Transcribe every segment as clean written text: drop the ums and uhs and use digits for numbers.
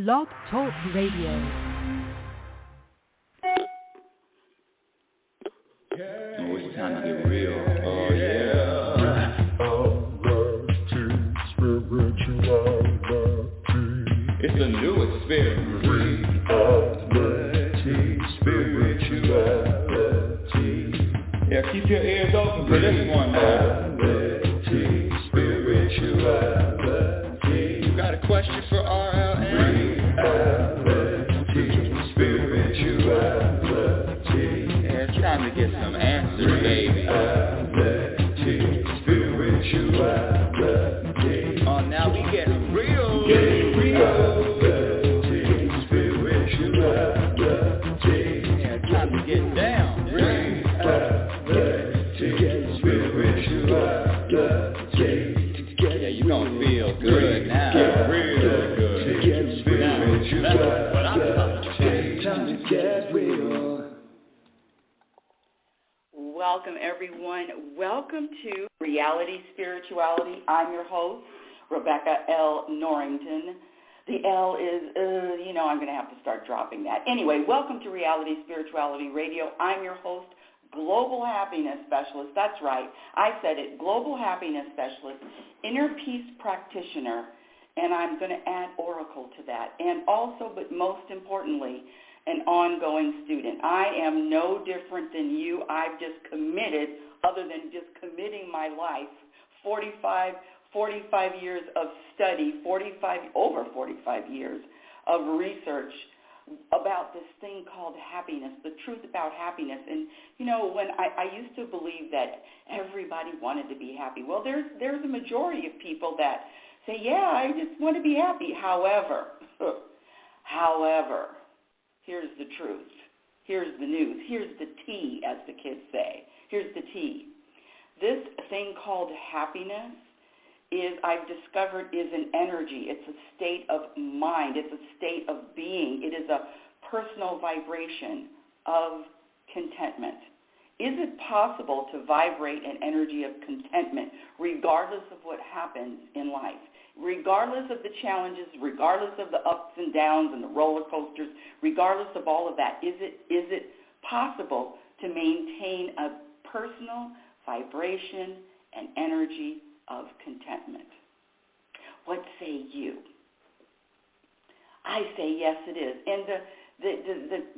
Blog Talk Radio. Oh, it's time to get real. Oh, yeah. It's a new experience. Reality, spirituality. Yeah, keep your ears open for this one now. Reality, spirituality. You got a question for RLN? Reality, spirituality. Yeah, it's time to get some answers, baby. Reality, spirituality. Oh, now we get real. Getting real. Reality, spirituality. Yeah, it's time to get down. Reality, spirituality. Yeah, you're gonna feel good now. Real good. Now, that's what I'm talking about. Time to get real. Welcome, everyone. Welcome to Reality Spirituality. I'm your host, Rebecca L. Norrington. The L is, I'm going to have to start dropping that. Anyway, welcome to Reality Spirituality Radio. I'm your host, Global Happiness Specialist. That's right. I said it. Global Happiness Specialist, Inner Peace Practitioner, and I'm going to add Oracle to that. And also, but most importantly, an ongoing student. I am no different than you. I've just committed, other than just committing my life, 45 years of study, over 45 years of research about this thing called happiness, the truth about happiness. And, when I used to believe that everybody wanted to be happy. Well, there's a majority of people that say, yeah, I just want to be happy. However, here's the truth. Here's the news. Here's the tea, as the kids say. Here's the tea. This thing called happiness I've discovered is an energy. It's a state of mind. It's a state of being. It is a personal vibration of contentment. Is it possible to vibrate an energy of contentment regardless of what happens in life? Regardless of the challenges, regardless of the ups and downs and the roller coasters, regardless of all of that, is it possible to maintain a personal vibration and energy of contentment? What say you? I say yes, it is. And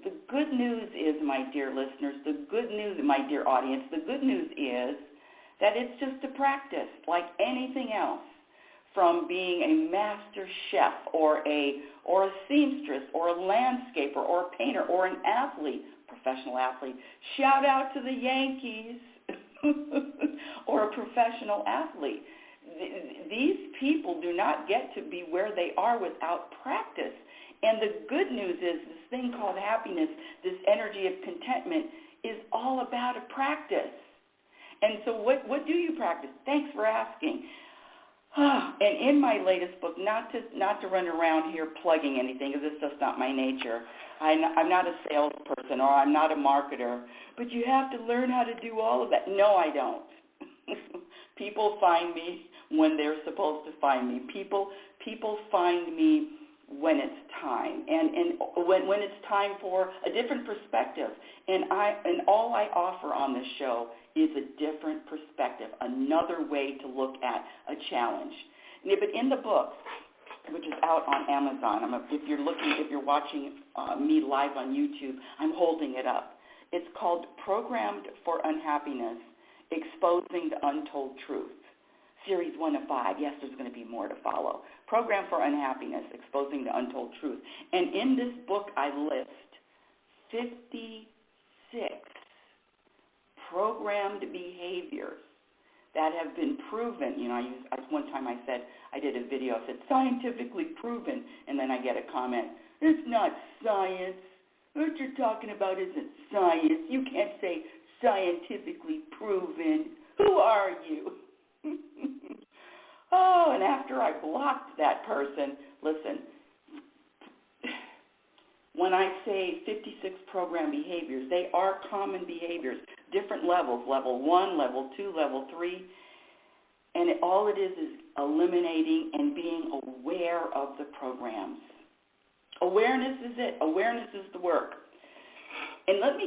the good news is, my dear listeners, the good news, my dear audience, the good news is that it's just a practice like anything else. From being a master chef or a seamstress or a landscaper or a painter or an athlete, professional athlete. Shout out to the Yankees or a professional athlete. These people do not get to be where they are without practice. And the good news is this thing called happiness, this energy of contentment, is all about a practice. And so what do you practice? Thanks for asking. And in my latest book, not to run around here plugging anything, because it's just not my nature. I'm not a salesperson or I'm not a marketer, but you have to learn how to do all of that. No, I don't. People find me when they're supposed to find me. People find me when it's time, and when it's time for a different perspective. And all I offer on this show is a different perspective, another way to look at a challenge. But in the book, which is out on Amazon, if you're watching me live on YouTube, I'm holding it up. It's called Programmed for Unhappiness, Exposing the Untold Truth. Series 1 of 5. Yes, there's going to be more to follow. Program for Unhappiness, Exposing the Untold Truth. And in this book, I list 56 programmed behaviors that have been proven. One time I said, I did a video, I said, scientifically proven, and then I get a comment, it's not science. What you're talking about isn't science. You can't say scientifically proven. Who are you? Oh, and after I blocked that person, listen, when I say 56 program behaviors, they are common behaviors, different levels, level 1, level 2, level 3, and all it is eliminating and being aware of the programs. Awareness is it. Awareness is the work. And let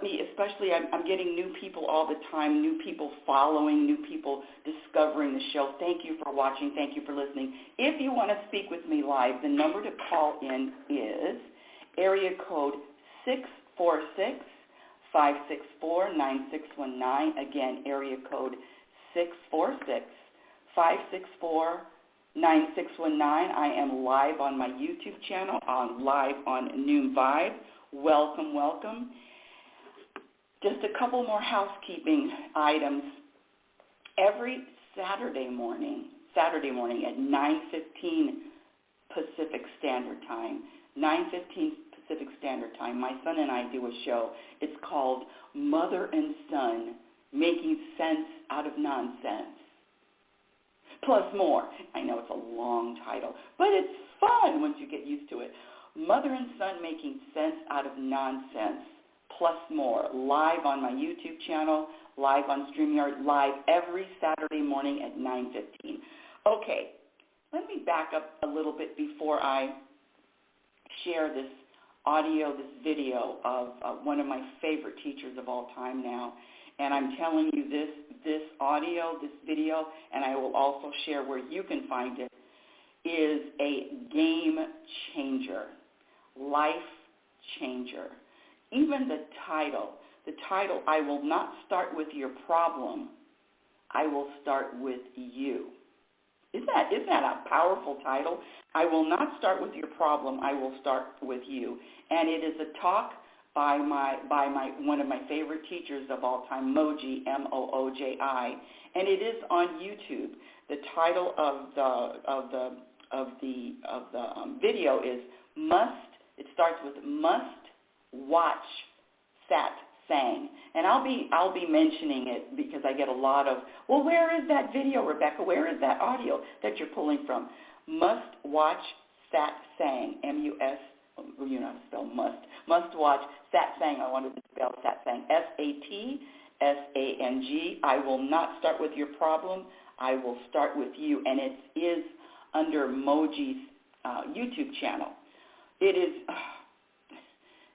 me, especially, I'm getting new people all the time, new people following, new people discovering the show. Thank you for watching. Thank you for listening. If you want to speak with me live, the number to call in is area code 646-564-9619. Again, area code 646-564-9619. I am live on my YouTube channel, live on Noon Vibe. Welcome, welcome. Just a couple more housekeeping items. Every Saturday morning at 9:15 Pacific Standard Time, 9:15 Pacific Standard Time, my son and I do a show. It's called Mother and Son, Making Sense Out of Nonsense. Plus more. I know it's a long title, but it's fun once you get used to it. Mother and Son Making Sense Out of Nonsense, plus more, live on my YouTube channel, live on StreamYard, live every Saturday morning at 9:15. Okay, let me back up a little bit before I share this audio, this video of one of my favorite teachers of all time now. And I'm telling you this audio, this video, and I will also share where you can find it, is a game changer. Life changer. Even the title, I will not start with your problem, I will start with you. Isn't that a powerful title? I will not start with your problem, I will start with you. And it is a talk by one of my favorite teachers of all time, Mooji, Mooji, and it is on YouTube. The title of the video is It starts with must watch Sat Sang, and I'll be mentioning it because I get a lot of, well, where is that video, Rebecca? Where is that audio that you're pulling from? Must watch Sat Sang, M-U-S. You know how to spell must. Must watch Sat Sang. I wanted to spell Sat Sang, S-A-T-S-A-N-G. I will not start with your problem. I will start with you, and it is under Mooji's YouTube channel. It is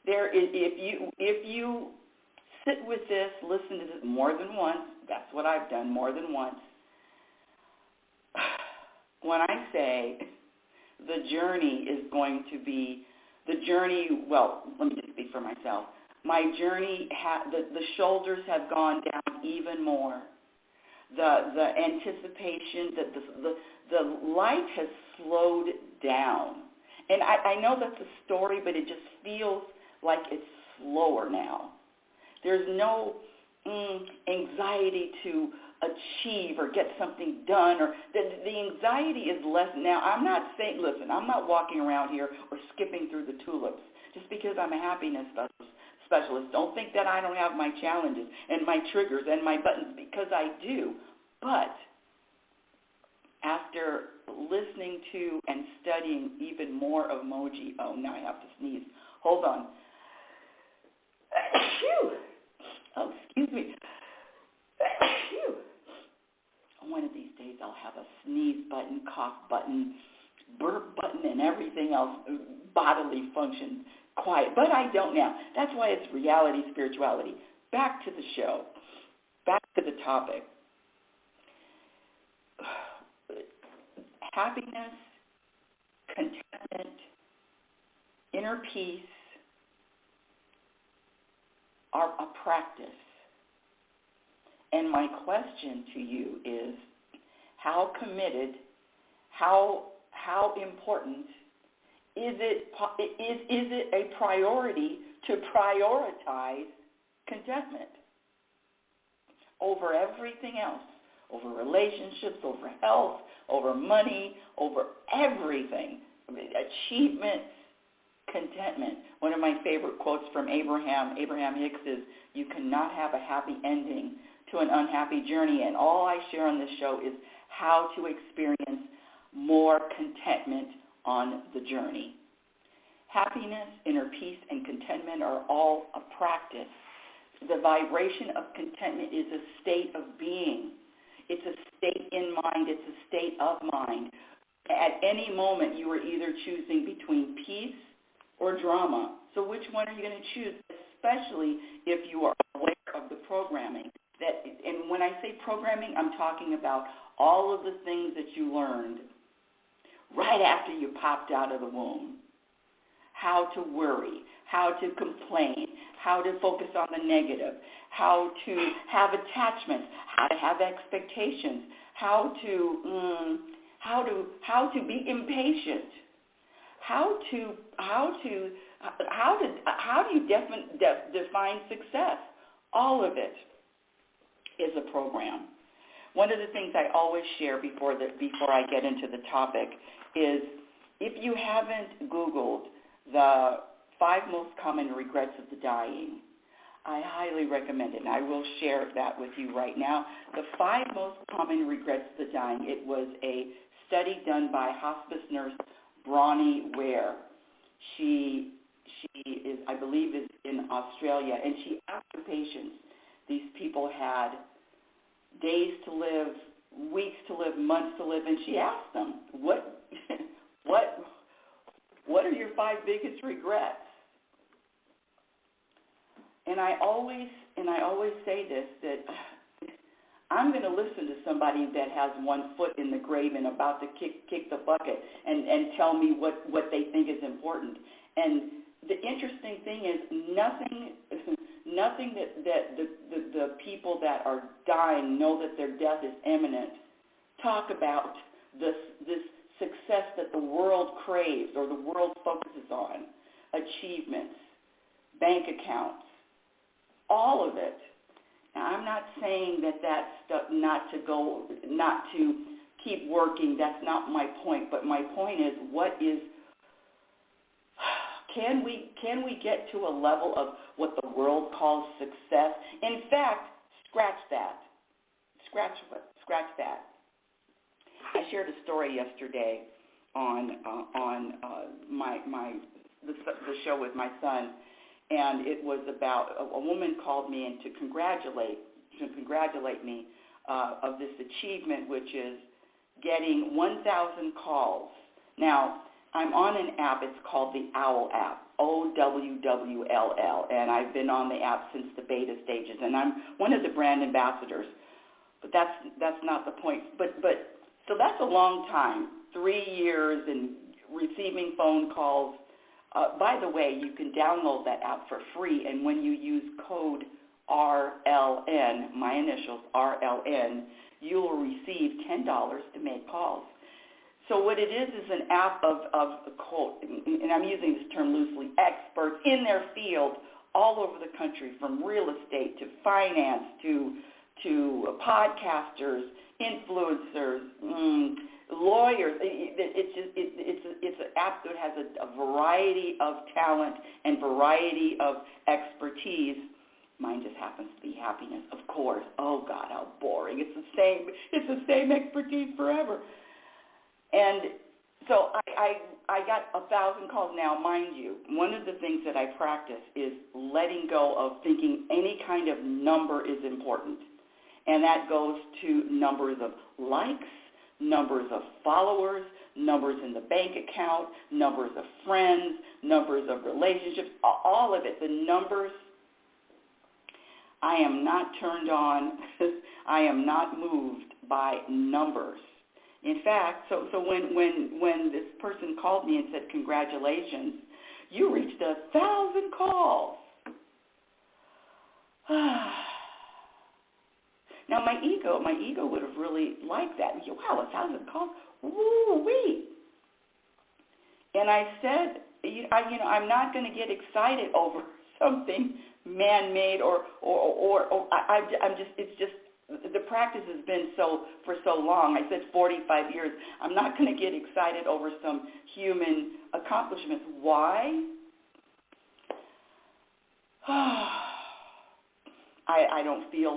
there. If you sit with this, listen to this more than once. That's what I've done more than once. When I say the journey is going to be well, let me just speak for myself. My journey, the shoulders have gone down even more. The anticipation, the light has slowed down. And I know that's a story, but it just feels like it's slower now. There's no anxiety to achieve or get something done, or the anxiety is less now. I'm not saying, listen, I'm not walking around here or skipping through the tulips just because I'm a happiness specialist. Don't think that I don't have my challenges and my triggers and my buttons, because I do. But after listening to and studying even more of Mooji, oh, now I have to sneeze. Hold on. Oh, excuse me. One of these days I'll have a sneeze button, cough button, burp button, and everything else, bodily function, quiet. But I don't now. That's why it's reality spirituality. Back to the show. Back to the topic. Happiness, contentment, inner peace are a practice. And my question to you is, how committed, how important is it a priority to prioritize contentment over everything else, over relationships, over health, over money, over everything, achievements, contentment? One of my favorite quotes from Abraham Hicks is, you cannot have a happy ending to an unhappy journey. And all I share on this show is how to experience more contentment on the journey. Happiness, inner peace, and contentment are all a practice. The vibration of contentment is a state of being. It's a state in mind. It's a state of mind. At any moment, you are either choosing between peace or drama. So which one are you going to choose, especially if you are aware of the programming? And when I say programming, I'm talking about all of the things that you learned right after you popped out of the womb. How to worry, how to complain, how to focus on the negative, how to have attachments, how to have expectations, how to be impatient, how do you define success? All of it is a program. One of the things I always share before I get into the topic is, if you haven't Googled the 5 most common regrets of the dying, I highly recommend it, and I will share that with you right now. The 5 most common regrets of the dying, it was a study done by hospice nurse Bronnie Ware. She is, I believe, is in Australia, and she asked her patients, these people had days to live, weeks to live, months to live, and she asked them, what are your 5 biggest regrets? And I always say this, that I'm going to listen to somebody that has 1 foot in the grave and about to kick the bucket and tell me what they think is important. And the interesting thing is, nothing that the people that are dying know that their death is imminent talk about this success that the world craves or the world focuses on, achievements, bank accounts, all of it. Now, I'm not saying that that's not to keep working. That's not my point. But my point is, can we get to a level of what the world calls success? In fact, scratch that. I shared a story yesterday on the show with my son, and it was about a woman called me and to congratulate me of this achievement, which is getting 1,000 calls. Now, I'm on an app. It's called the OWL app, OWWLL, and I've been on the app since the beta stages, and I'm one of the brand ambassadors. But that's not the point. But so that's a long time, 3 years, and receiving phone calls. By the way, you can download that app for free, and when you use code RLN, my initials, RLN, you will receive $10 to make calls. So what it is an app of quote, and I'm using this term loosely, experts in their field all over the country, from real estate to finance to podcasters, influencers, lawyers. It's an app that has a variety of talent and variety of expertise. Mine just happens to be happiness, of course. Oh God, how boring! It's the same expertise forever. And so I got 1,000 calls. Now, mind you, one of the things that I practice is letting go of thinking any kind of number is important. And that goes to numbers of likes, numbers of followers, numbers in the bank account, numbers of friends, numbers of relationships, all of it. The numbers, I am not turned on. I am not moved by numbers. In fact, so when this person called me and said, congratulations, you reached 1,000 calls. Now, my ego would have really liked that. Wow, 1,000 calls, woo-wee. And I said, I'm not going to get excited over something man-made or it's just, the practice has been for so long. I said 45 years. I'm not going to get excited over some human accomplishments. Why? I don't feel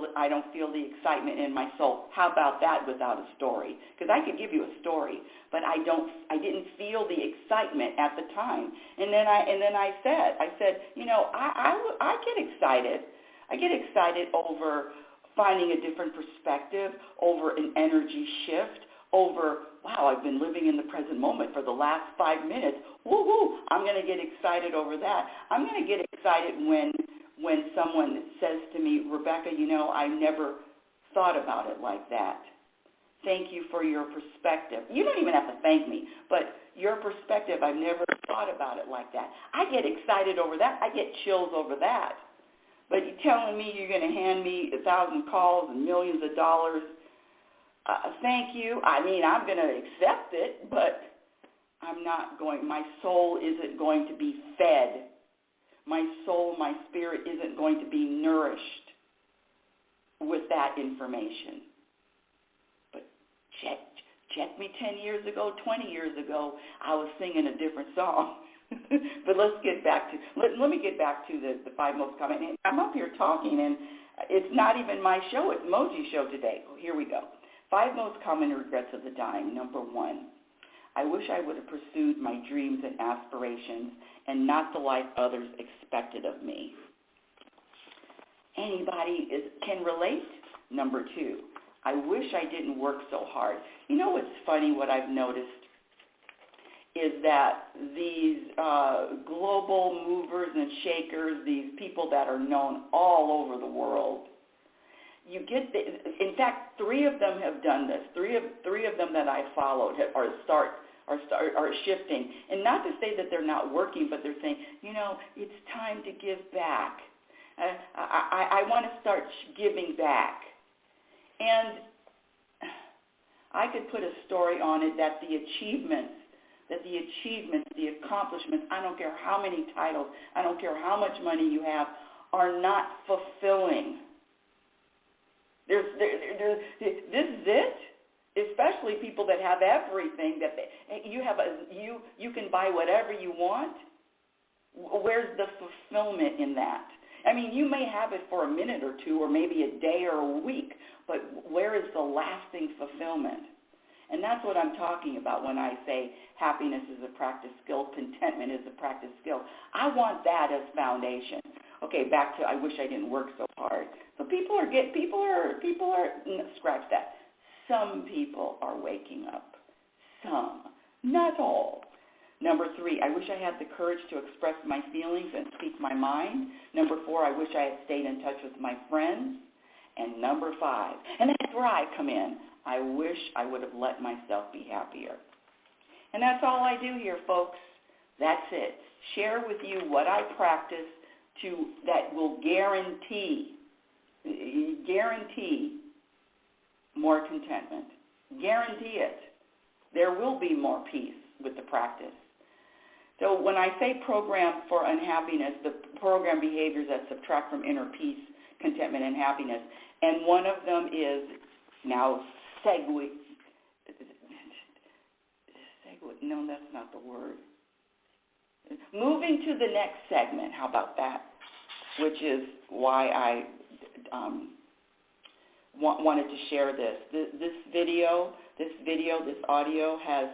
the excitement in my soul. How about that without a story? Because I could give you a story, but I didn't feel the excitement at the time. And then I said, I get excited. I get excited over finding a different perspective, over an energy shift, over, wow, I've been living in the present moment for the last 5 minutes. Woo-hoo, I'm going to get excited over that. I'm going to get excited when someone says to me, Rebecca, I never thought about it like that. Thank you for your perspective. You don't even have to thank me, but your perspective, I've never thought about it like that. I get excited over that. I get chills over that. But you're telling me you're going to hand me 1,000 calls and millions of dollars, thank you. I mean, I'm going to accept it, but I'm not going, my soul isn't going to be fed. My soul, my spirit isn't going to be nourished with that information. But check me 10 years ago, 20 years ago, I was singing a different song. But let's get back to, let me get back to the 5 most common. And I'm up here talking, and it's not even my show. It's Mooji show today. Here we go. 5 most common regrets of the dying. Number 1, I wish I would have pursued my dreams and aspirations and not the life others expected of me. Anybody can relate? Number 2, I wish I didn't work so hard. You know what's funny, what I've noticed is that these global movers and shakers, these people that are known all over the world, you get in fact, 3 of them have done this. Three of them that I followed are shifting. And not to say that they're not working, but they're saying, it's time to give back. I want to start giving back. And I could put a story on it that the achievements, the accomplishments, I don't care how many titles, I don't care how much money you have, are not fulfilling. This is it. Especially people that have everything, that you can buy whatever you want. Where's the fulfillment in that? I mean, you may have it for a minute or 2 or maybe a day or a week, but where is the lasting fulfillment? And that's what I'm talking about when I say happiness is a practice skill, contentment is a practice skill. I want that as foundation. Okay, back to I wish I didn't work so hard. So people are scratch that. Some people are waking up. Some, not all. Number 3, I wish I had the courage to express my feelings and speak my mind. Number 4, I wish I had stayed in touch with my friends. And number 5, and that's where I come in, I wish I would have let myself be happier. And that's all I do here, folks. That's it. Share with you what I practice that will guarantee more contentment. Guarantee it. There will be more peace with the practice. So when I say program for unhappiness, the program behaviors that subtract from inner peace, contentment, and happiness, and one of them is, now segue, no, that's not the word. Moving to the next segment, how about that? Which is why I wanted to share this. This audio has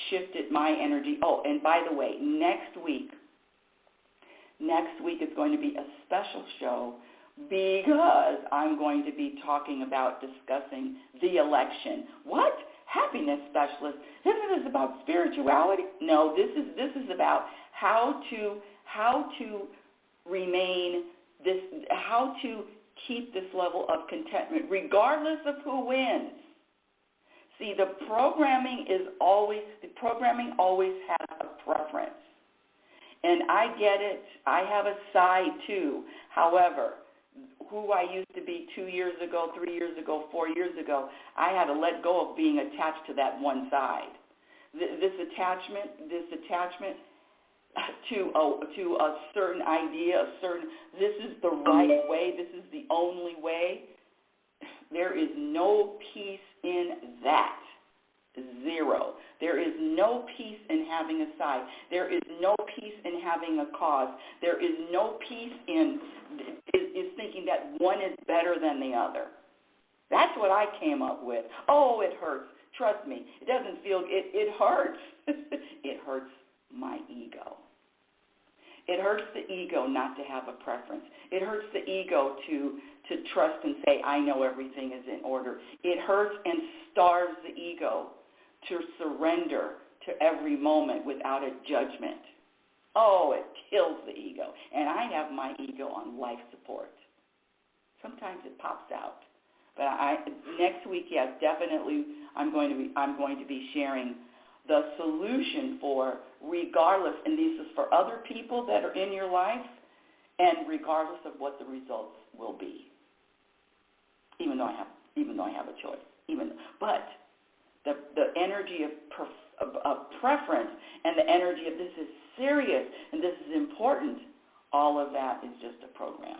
shifted my energy. Oh, and by the way, next week is going to be a special show because I'm going to be talking about discussing the election. What? Happiness specialist? Isn't this about spirituality? No, this is about how to remain this, how to keep this level of contentment regardless of who wins. See, the programming always has a preference. And I get it. I have a side too. However, who I used to be 2 years ago, 3 years ago, 4 years ago, I had to let go of being attached to that one side. This attachment to a certain idea, this is the right way, this is the only way. There is no peace in that. 0. There is no peace in having a side. There is no peace in having a cause. There is no peace in thinking that one is better than the other. That's what I came up with. Oh, it hurts. Trust me, it doesn't feel, it hurts. It hurts my ego. It hurts the ego not to have a preference. It hurts the ego to trust and say, I know everything is in order. It hurts and starves the ego to surrender to every moment without a judgment. Oh, it kills the ego. And I have my ego on life support. Sometimes it pops out. But next week, yes, definitely I'm going to be sharing the solution for regardless, and this is for other people that are in your life, and regardless of what the results will be. Even though I have a choice. But the energy of preference and the energy of this is serious and this is important, all of that is just a program.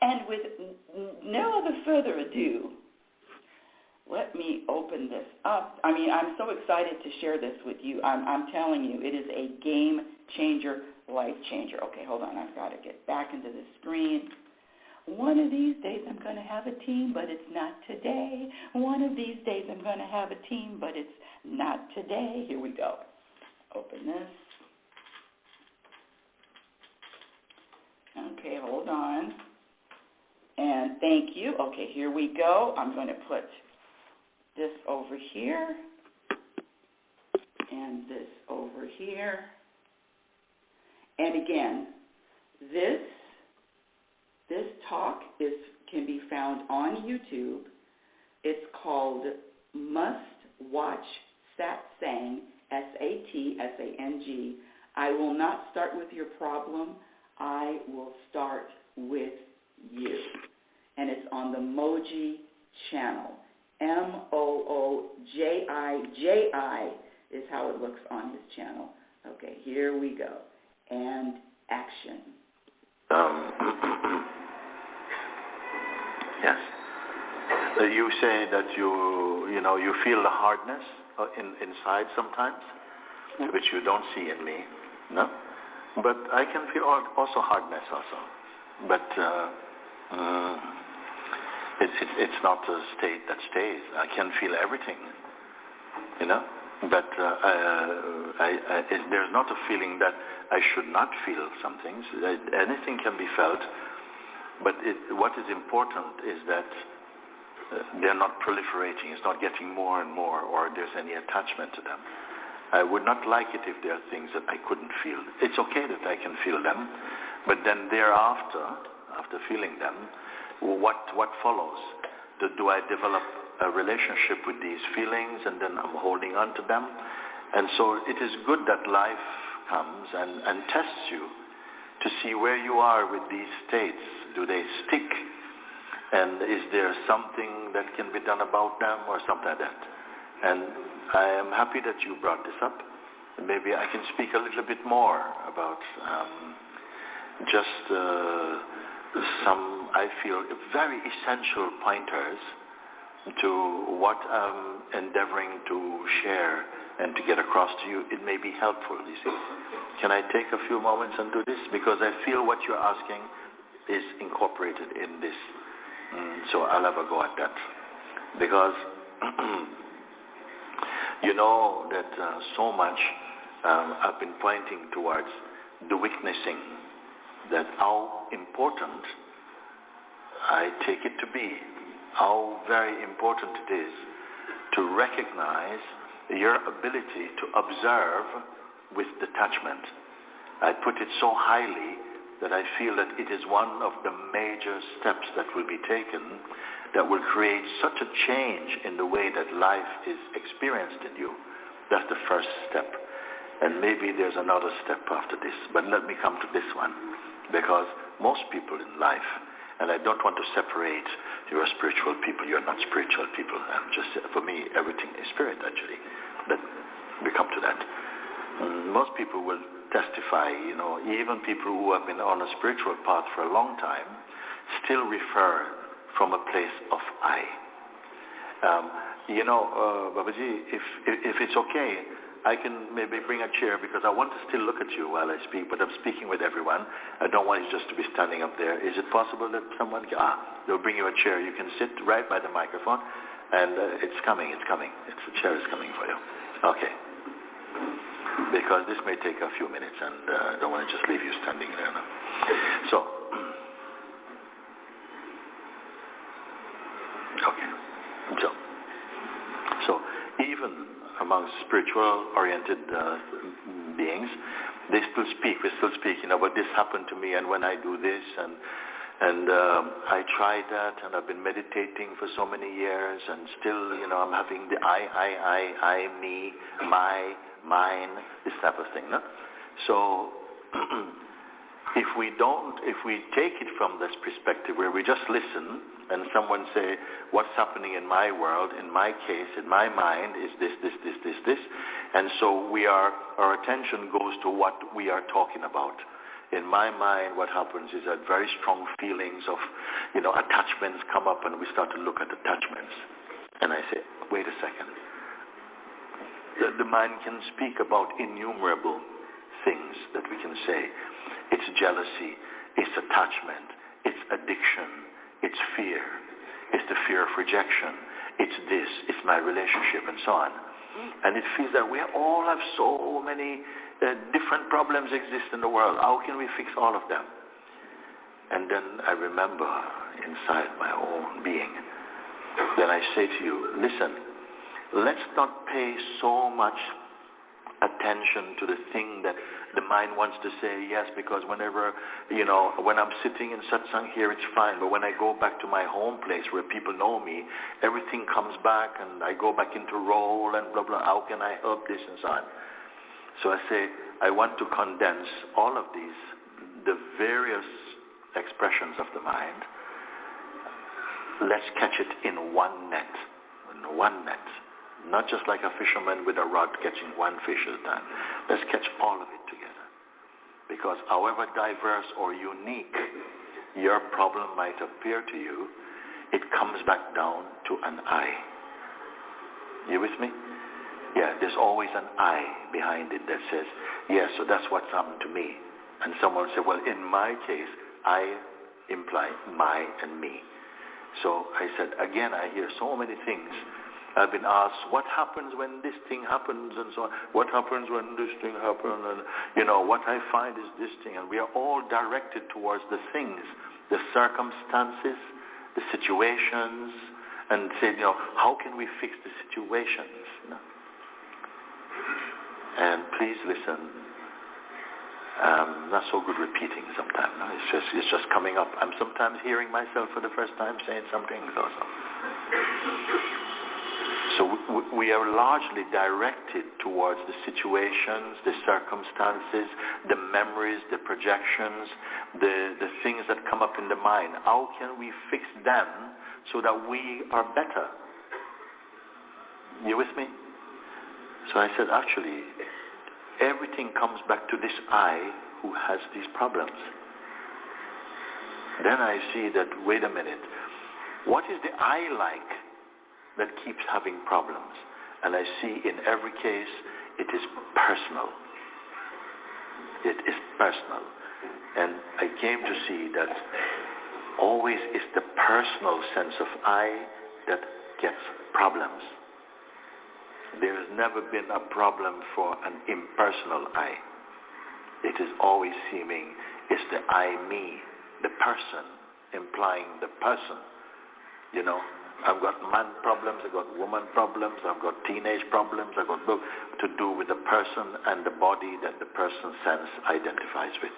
And with no other further ado, let me open this up. I mean, I'm so excited to share this with you. I'm telling you, it is a game changer, life changer. Okay, hold on. I've got to get back into the screen. One of these days I'm going to have a team, but it's not today. One of these days I'm going to have a team, but it's not today. Here we go. Open this. Okay, hold on. And thank you. Okay, here we go. I'm going to put this over here and this over here. And again, this talk can be found on YouTube. It's called Must Watch Satsang, Satsang. I will not start with your problem. I will start with you. And it's on the Mooji channel. Mooji is how it looks on his channel. Okay, here we go. And action. Yes. You say that you feel the hardness inside sometimes, which you don't see in me, no? But I can feel also hardness also. But it's not a state that stays. I can feel everything, But there's not a feeling that I should not feel some things. Anything can be felt. But what is important is that they're not proliferating. It's not getting more and more, or there's any attachment to them. I would not like it if there are things that I couldn't feel. It's okay that I can feel them, but then thereafter, after feeling them, what follows? Do I develop a relationship with these feelings, and then I'm holding on to them? And so it is good that life comes and tests you to see where you are with these states. Do they stick? And is there something that can be done about them, or something like that? And I am happy that you brought this up. Maybe I can speak a little bit more about some, I feel, very essential pointers to what I'm endeavoring to share and to get across to you. It may be helpful, you see. Can I take a few moments and do this? Because I feel what you're asking is incorporated in this. So I'll have a go at that. Because you know that so much I've been pointing towards the witnessing, that how important I take it to be, how very important it is to recognize your ability to observe with detachment. I put it so highly that I feel that it is one of the major steps that will be taken that will create such a change in the way that life is experienced in you. That's the first step. And maybe there's another step after this, but let me come to this one. Because most people in life, and I don't want to separate, you're spiritual people, you're not spiritual people. For me, everything is spirit, actually. But we come to that. Most people will testify, even people who have been on a spiritual path for a long time still refer from a place of I. Babaji, if it's okay, I can maybe bring a chair, because I want to still look at you while I speak, but I'm speaking with everyone. I don't want you just to be standing up there. Is it possible that someone they'll bring you a chair. You can sit right by the microphone, and it's coming. The chair is coming for you. Okay. Because this may take a few minutes, and I don't want to just leave you standing there now. So even spiritual-oriented beings, they still speak. We still speak, but this happened to me, and when I do this, and I tried that, and I've been meditating for so many years, and still, I'm having the I, me, my, mine, this type of thing. No? So if we take it from this perspective where we just listen, and someone say, what's happening in my world, in my case, in my mind, is this, and so our attention goes to what we are talking about. In my mind, what happens is that very strong feelings of, attachments come up, and we start to look at attachments. And I say, wait a second. The mind can speak about innumerable things that we can say. It's jealousy, it's attachment, it's addiction, it's fear, it's the fear of rejection, it's this, it's my relationship, and so on. And it feels that we all have so many different problems exist in the world. How can we fix all of them? And then I remember inside my own being, then I say to you, listen, let's not pay so much attention to the thing that the mind wants to say, yes, because whenever, when I'm sitting in satsang here, it's fine, but when I go back to my home place where people know me, everything comes back, and I go back into role, and blah, blah, how can I help this, and so on. So I say, I want to condense all of these, the various expressions of the mind. Let's catch it in one net, not just like a fisherman with a rod catching one fish at a time. Let's catch all of it together. Because however diverse or unique your problem might appear to you, it comes back down to an I. You with me? Yeah, there's always an I behind it that says, yes, so that's what's happened to me. And someone will say, well, in my case, I imply my and me. So I said, again, I hear so many things. I've been asked, what happens when this thing happens, and so on? What happens when this thing happens? And, what I find is this thing. And we are all directed towards the things, the circumstances, the situations, and say, how can we fix the situations? And please listen. Not so good repeating sometimes. No? It's just coming up. I'm sometimes hearing myself for the first time saying some things also. So we are largely directed towards the situations, the circumstances, the memories, the projections, the things that come up in the mind. How can we fix them so that we are better? You with me? So I said, actually, everything comes back to this I who has these problems. Then I see that, wait a minute, what is the I like that keeps having problems? And I see in every case, it is personal. It is personal. And I came to see that always is the personal sense of I that gets problems. There has never been a problem for an impersonal I. It is always seeming it's the I, me, the person, implying the person. I've got man problems, I've got woman problems, I've got teenage problems, I've got to do with the person and the body that the person sense identifies with.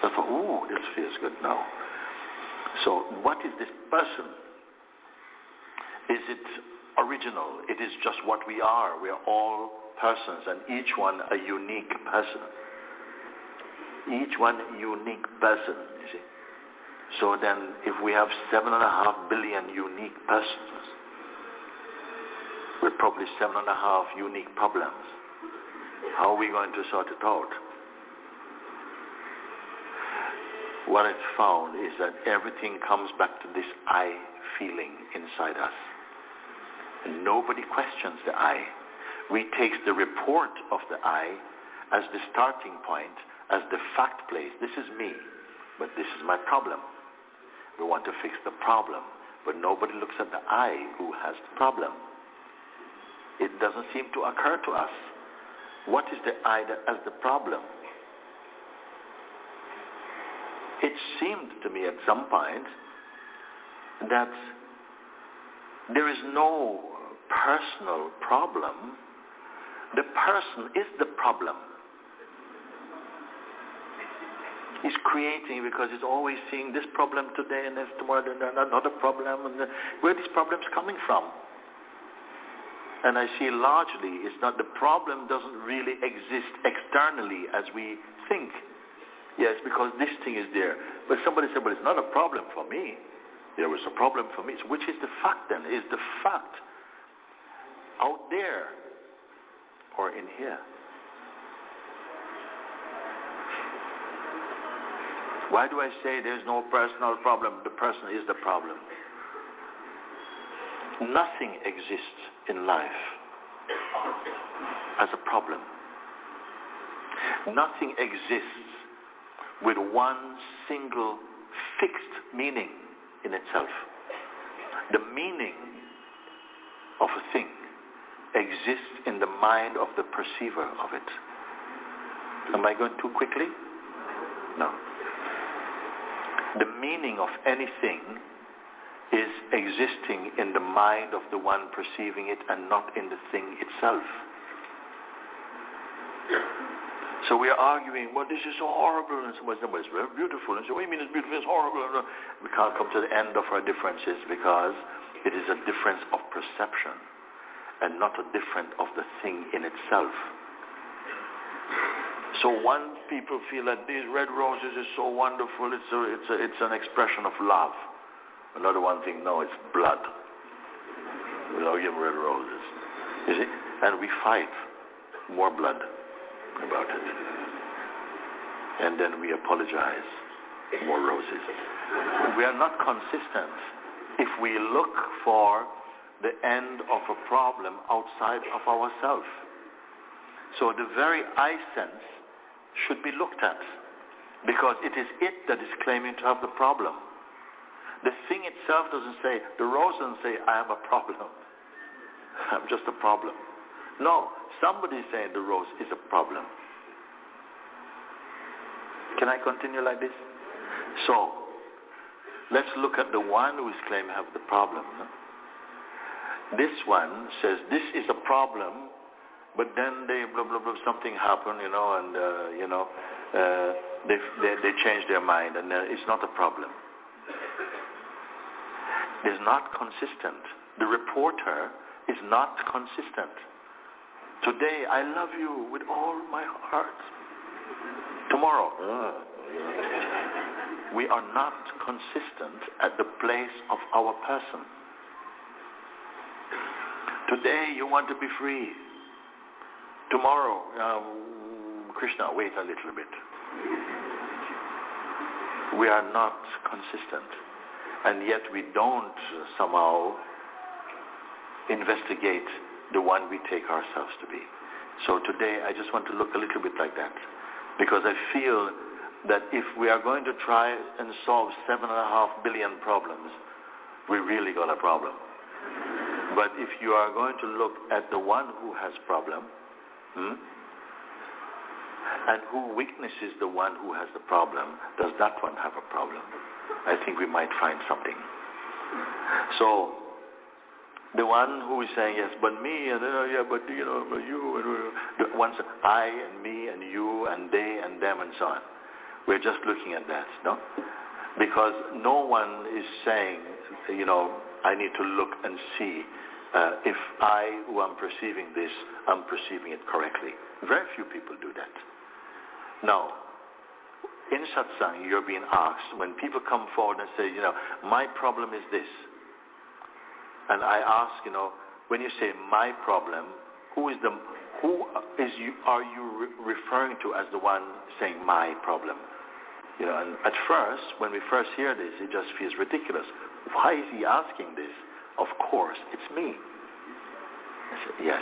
So I thought, this feels good now. So what is this person? Is it original? It is just what we are. We are all persons, and each one a unique person. Each one a unique person, you see. So then, if we have 7.5 billion unique persons, with probably 7.5 unique problems, how are we going to sort it out? What I've found is that everything comes back to this I feeling inside us. And nobody questions the I. We take the report of the I as the starting point, as the fact place. This is me, but this is my problem. We want to fix the problem, but nobody looks at the I who has the problem. It doesn't seem to occur to us. What is the I that has the problem? It seemed to me at some point that there is no personal problem The person is the problem. He's creating because he's always seeing this problem today and there's tomorrow another problem. And where are these problems coming from? And I see largely it's not, the problem doesn't really exist externally as we think. Yes, because this thing is there. But somebody said, well, it's not a problem for me. There was a problem for me. So which is the fact then? Is the fact out there or in here? Why do I say there's no personal problem? The person is the problem. Nothing exists in life as a problem. Nothing exists with one single fixed meaning in itself. The meaning of a thing exists in the mind of the perceiver of it. Am I going too quickly? No. The meaning of anything is existing in the mind of the one perceiving it and not in the thing itself. So we are arguing, well, this is so horrible, and somebody says, well, it's very beautiful. And so, what do you mean it's beautiful? It's horrible. We can't come to the end of our differences because it is a difference of perception and not a difference of the thing in itself. So one people feel that these red roses is so wonderful, it's an expression of love. Another one think, no, it's blood. We don't give red roses. You see? And we fight more blood about it. And then we apologize, more roses. We are not consistent if we look for the end of a problem outside of ourselves. So the very I sense should be looked at, because it is it that is claiming to have the problem. The thing itself doesn't say, the rose doesn't say, I have a problem. I'm just a problem. No, somebody is saying the rose is a problem. Can I continue like this? So, let's look at the one who is claiming to have the problem. No? This one says, this is a problem, but then they blah blah blah, something happened, and they change their mind, and it's not a problem. It's not consistent. The reporter is not consistent. Today I love you with all my heart. Tomorrow, we are not consistent at the place of our person. Today you want to be free. Tomorrow, Krishna, wait a little bit. We are not consistent. And yet we don't somehow investigate the one we take ourselves to be. So today I just want to look a little bit like that. Because I feel that if we are going to try and solve 7.5 billion problems, we really got a problem. But if you are going to look at the one who has problem, and who witnesses the one who has the problem, does that one have a problem? I think we might find something. So, the one who is saying, yes, but me, and but you, the ones, I and me and you and they and them and so on. We're just looking at that, no? Because no one is saying, I need to look and see if I, who am perceiving this, I'm perceiving it correctly. Very few people do that. Now, in satsang, you're being asked, when people come forward and say, my problem is this, and I ask, when you say my problem, are you referring to as the one saying my problem? And at first, when we first hear this, it just feels ridiculous. Why is he asking this? Of course, it's me. I said, yes.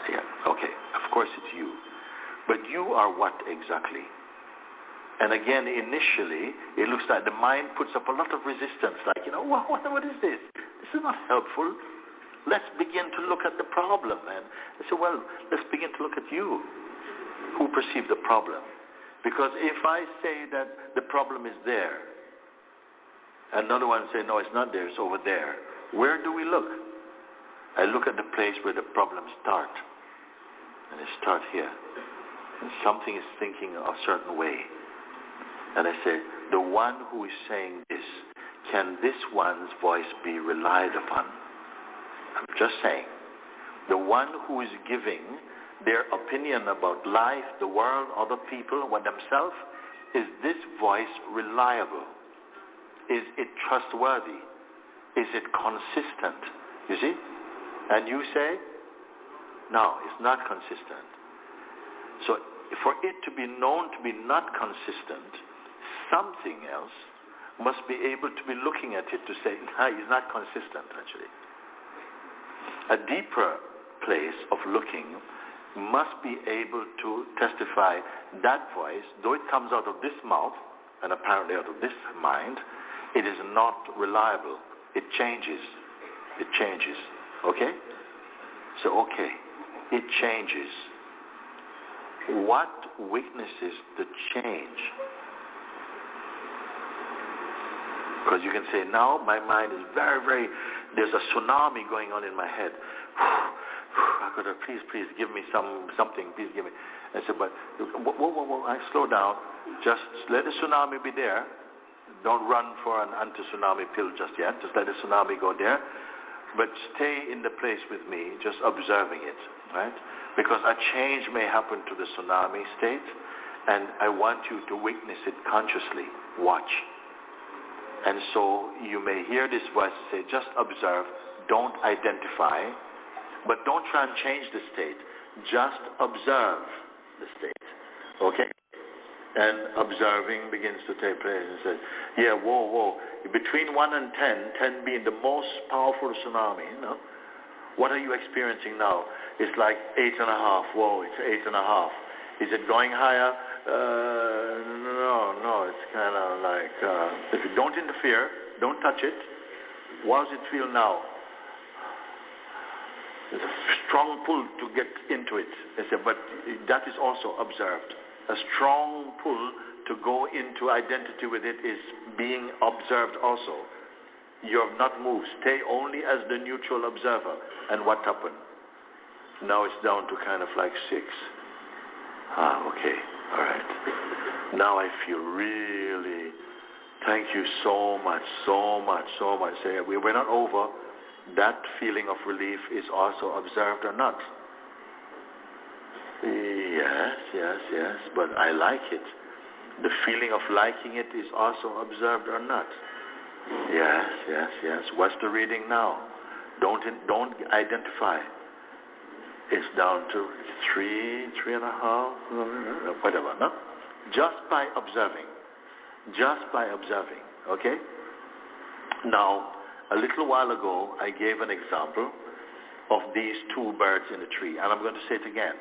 Yeah, okay, of course it's you. But you are what exactly? And again, initially, it looks like the mind puts up a lot of resistance, like, what is this? This is not helpful. Let's begin to look at the problem. And I said, well, let's begin to look at you, who perceive the problem. Because if I say that the problem is there, another one say, no, it's not there, it's over there. Where do we look? I look at the place where the problems start. and I start here, and something is thinking a certain way, and I say, the one who is saying this, can this one's voice be relied upon? I'm just saying, the one who is giving their opinion about life, the world, other people, or themselves, is this voice reliable? Is it trustworthy? Is it consistent? You see? And you say, no, it's not consistent. So for it to be known to be not consistent, something else must be able to be looking at it to say, no, it's not consistent, actually. A deeper place of looking must be able to testify that voice, though it comes out of this mouth and apparently out of this mind, it is not reliable. It changes. It changes. Okay? So, okay, it changes. What witnesses the change? Because you can say, now my mind is very, there's a tsunami going on in my head. I could have, please give me something, please give me. I said, but whoa, I slow down. Just let the tsunami be there. Don't run for an anti-tsunami pill just yet. Just let the tsunami go there. But stay in the place with me, just observing it, right? Because a change may happen to the tsunami state, and I want you to witness it consciously. Watch. And so you may hear this voice say, just observe, don't identify, but don't try and change the state. Just observe the state. Okay? And observing begins to take place and says, yeah, whoa. Between 1 and 10 being the most powerful tsunami, you know? What are you experiencing now? It's like 8.5. Whoa, it's 8.5. Is it going higher? No. It's kind of like, if you don't interfere, don't touch it. What does it feel now? There's a strong pull to get into it. I said, but that is also observed. A strong pull to go into identity with it is being observed also. You have not moved. Stay only as the neutral observer. And what happened? Now it's down to kind of like 6. Okay. All right. Now I feel really, thank you so much. Say, we're not over. That feeling of relief is also observed or not? Yes, but I like it. The feeling of liking it is also observed or not? Yes. What's the reading now? Don't identify. It's down to 3.5, whatever, no? Just by observing, okay? Now, a little while ago, I gave an example of these 2 birds in a tree, and I'm going to say it again,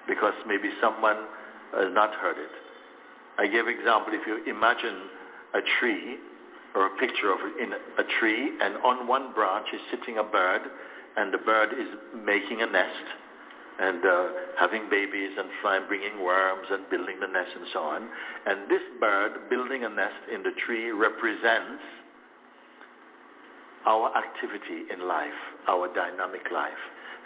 because maybe someone has not heard it. I gave example, if you imagine a tree, or a picture of it in a tree, and on one branch is sitting a bird, and the bird is making a nest, and having babies and flying, bringing worms and building the nest and so on. And this bird building a nest in the tree represents our activity in life, our dynamic life.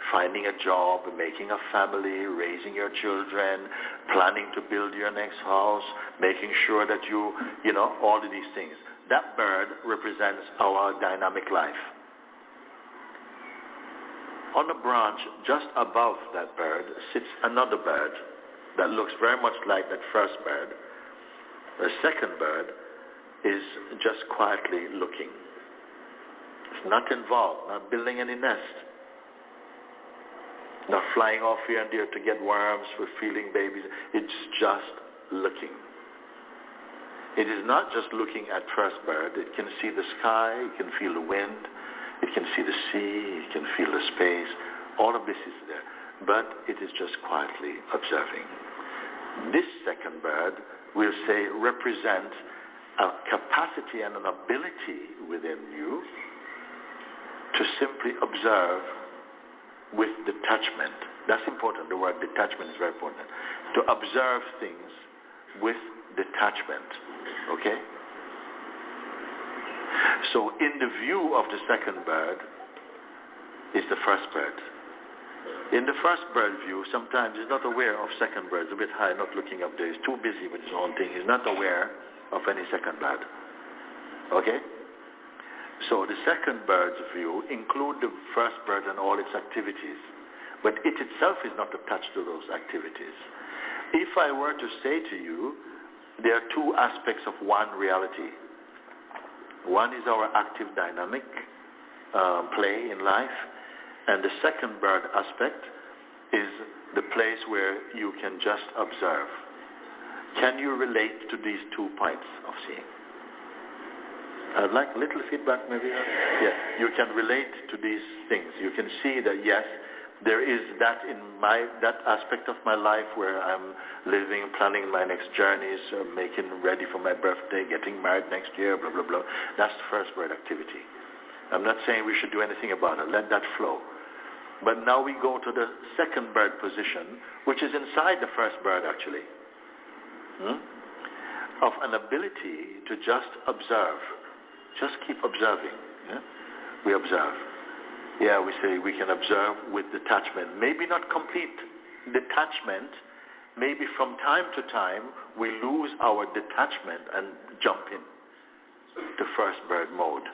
Finding a job, making a family, raising your children, planning to build your next house, making sure that you know, all of these things. That bird represents our dynamic life. On a branch just above that bird sits another bird that looks very much like that first bird. The second bird is just quietly looking. It's not involved, not building any nest, not flying off here and there to get worms for feeding babies. It's just looking. It is not just looking at first bird. It can see the sky, it can feel the wind, it can see the sea, it can feel the space. All of this is there. But it is just quietly observing. This second bird, we'll say, represents a capacity and an ability within you to simply observe with detachment. That's important. The word detachment is very important. To observe things with detachment. Okay? So in the view of the second bird is the first bird. In the first bird view, sometimes he's not aware of second bird. It's a bit high, not looking up there. He's too busy with his own thing. He's not aware of any second bird. Okay? So the second bird's view includes the first bird and all its activities. But it itself is not attached to those activities. If I were to say to you, there are two aspects of one reality. One is our active dynamic play in life, and the second bird aspect is the place where you can just observe. Can you relate to these 2 points of seeing? I'd like a little feedback maybe. Yes, you can relate to these things. You can see that, yes, there is that in that aspect of my life where I'm living, planning my next journeys, making ready for my birthday, getting married next year, blah, blah, blah. That's the first bird activity. I'm not saying we should do anything about it. Let that flow. But now we go to the second bird position, which is inside the first bird actually, of an ability to just observe. Just keep observing. Yeah? We observe. Yeah, we say we can observe with detachment. Maybe not complete detachment. Maybe from time to time we lose our detachment and jump in to first bird mode.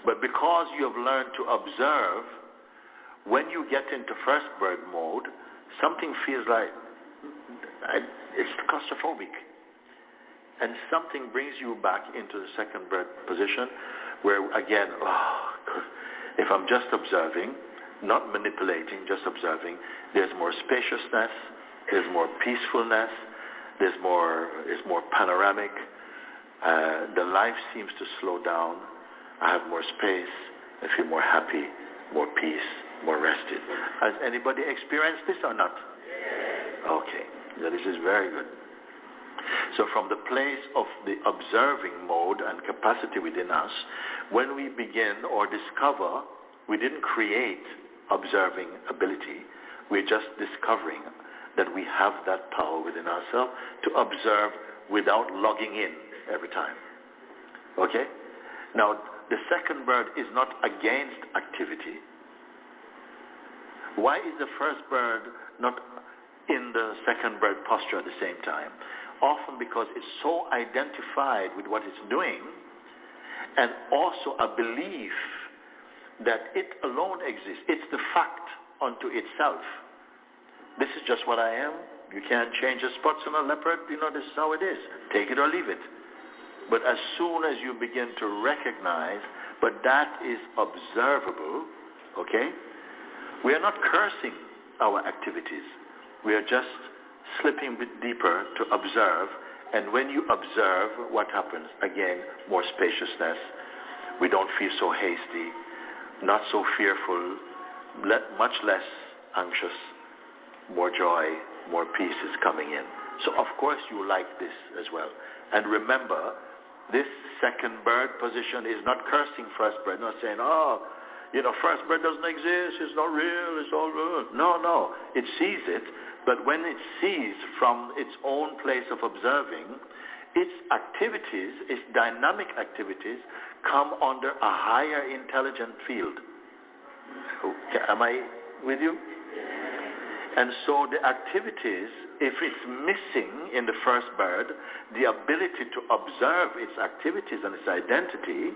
But because you have learned to observe, when you get into first bird mode, something feels like it's claustrophobic. And something brings you back into the second bird position where, again, if I'm just observing, not manipulating, just observing, there's more spaciousness, there's more peacefulness, it's more panoramic. The life seems to slow down. I have more space. I feel more happy, more peace, more rested. Has anybody experienced this or not? Okay, this is very good. So from the place of the observing mode and capacity within us, when we begin or discover, we didn't create observing ability. We're just discovering that we have that power within ourselves to observe without logging in every time. Okay? Now, the second bird is not against activity. Why is the first bird not in the second bird posture at the same time? Often because it's so identified with what it's doing, and also a belief that it alone exists. It's the fact unto itself. This is just what I am. You can't change the spots on a leopard. This is how it is. Take it or leave it. But as soon as you begin to recognize, but that is observable, okay? We are not cursing our activities. We are just slipping a bit deeper to observe. And when you observe, what happens? Again, more spaciousness. We don't feel so hasty, not so fearful, much less anxious, more joy, more peace is coming in. So of course you like this as well. And remember, this second bird position is not cursing first bird, not saying, first bird doesn't exist, it's not real, it's all real. No, it sees it, but when it sees from its own place of observing, its activities, its dynamic activities, come under a higher intelligent field. Okay, am I with you? And so the activities, if it's missing in the first bird, the ability to observe its activities and its identity,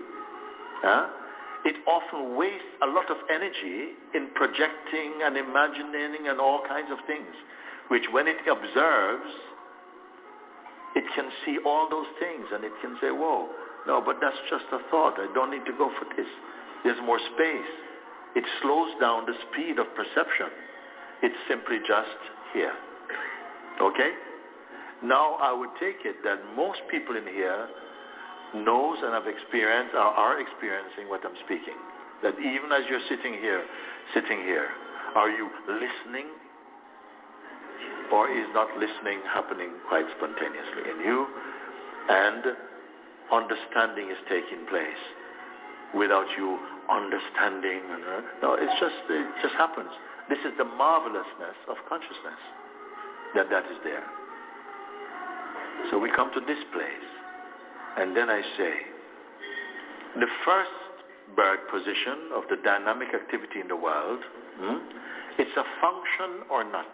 it often wastes a lot of energy in projecting and imagining and all kinds of things, which when it observes, it can see all those things and it can say, whoa, no, but that's just a thought. I don't need to go for this. There's more space. It slows down the speed of perception. It's simply just here. Okay? Now I would take it that most people in here knows and have experienced or are experiencing what I'm speaking. That even as you're sitting here, are you listening? Or is not listening happening quite spontaneously in you? And understanding is taking place without you understanding. No, it just happens. This is the marvelousness of consciousness, that is there. So we come to this place, and then I say, the first bird position of the dynamic activity in the world It's a function or not.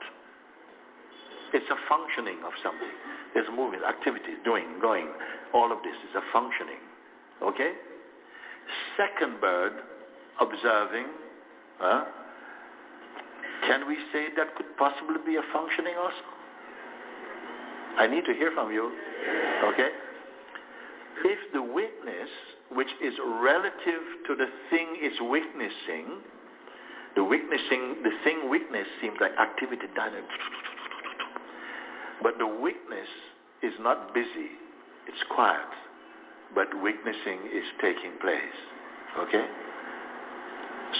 It's a functioning of something. There's movement, activities, doing, going. All of this is a functioning. Okay? Second bird, observing. Can we say that could possibly be a functioning also? I need to hear from you. Okay? If the witness, which is relative to the thing it's witnessing, the thing witnessed seems like activity done. But the witness is not busy. It's quiet. But witnessing is taking place. Okay?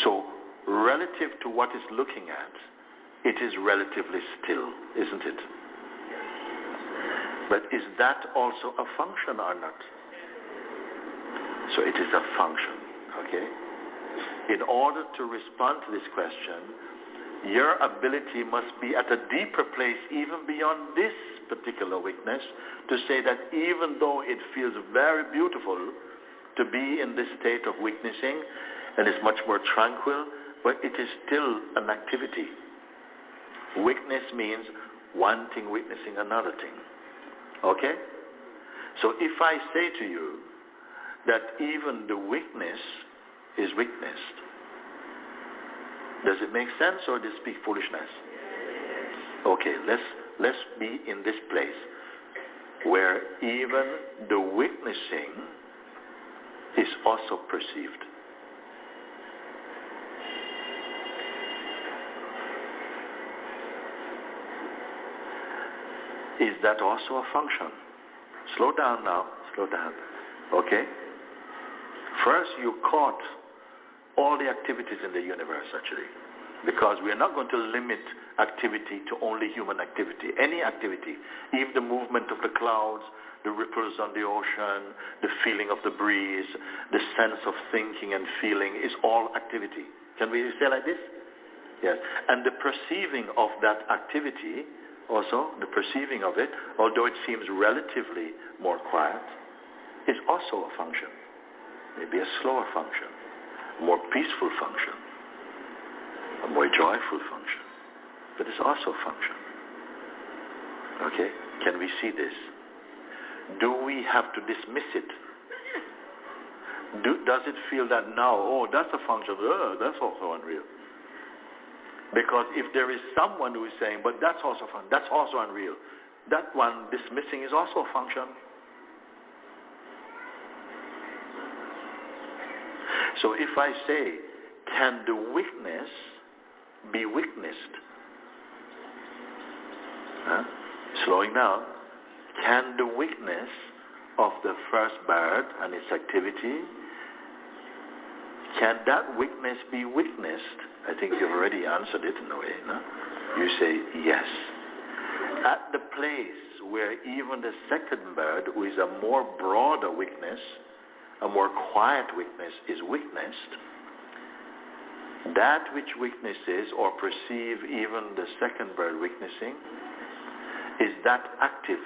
So, relative to what it's looking at, it is relatively still, isn't it? But is that also a function or not? So it is a function, okay? In order to respond to this question, your ability must be at a deeper place, even beyond this particular witness, to say that even though it feels very beautiful to be in this state of witnessing, and it's much more tranquil, but it is still an activity. Witness means one thing witnessing another thing. Okay? So if I say to you that even the witness is witnessed, does it make sense or does it speak foolishness? Okay, let's be in this place where even the witnessing is also perceived. Is that also a function? Slow down now, slow down. Okay? First, you caught all the activities in the universe, actually. Because we are not going to limit activity to only human activity. Any activity, even the movement of the clouds, the ripples on the ocean, the feeling of the breeze, the sense of thinking and feeling is all activity. Can we say like this? Yes. And the perceiving of that activity, also, the perceiving of it, although it seems relatively more quiet, is also a function. Maybe a slower function, a more peaceful function, a more joyful function. But it's also a function. Okay? Can we see this? Do we have to dismiss it? Does it feel that now, oh, that's a function, that's also unreal? Because if there is someone who is saying, but that's also fun, that's also unreal, that one dismissing is also a function. So if I say, can the witness be witnessed? Slowing down. Can the witness of the first bird and its activity, can that witness be witnessed? I think you've already answered it in a way, no? You say yes. At the place where even the second bird, who is a more broader witness, a more quiet witness, is witnessed, that which witnesses or perceive even the second bird witnessing, is that active?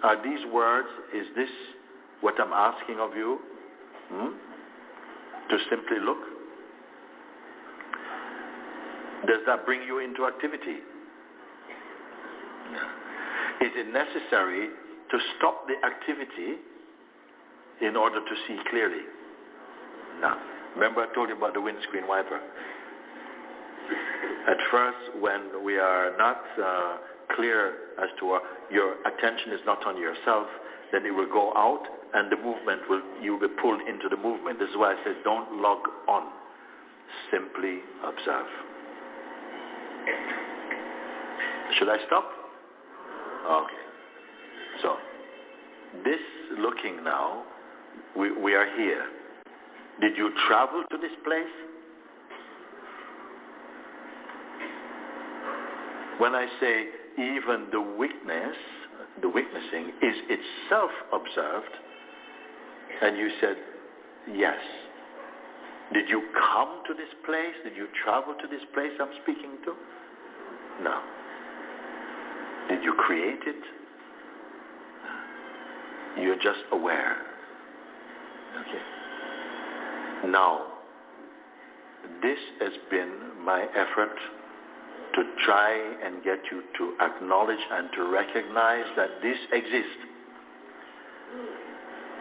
Are these words, is this what I'm asking of you? To simply look? Does that bring you into activity? Is it necessary to stop the activity in order to see clearly? No. Remember I told you about the windscreen wiper? At first, when we are not clear as to your attention is not on yourself, then it will go out and the movement you will be pulled into the movement. This is why I said don't log on. Simply observe. Should I stop? Okay. So, this looking now, we are here. Did you travel to this place? When I say even the witnessing is itself observed, and you said yes. Did you come to this place? Did you travel to this place I'm speaking to? No. Did you create it? You're just aware. Okay. Now, this has been my effort to try and get you to acknowledge and to recognize that this exists.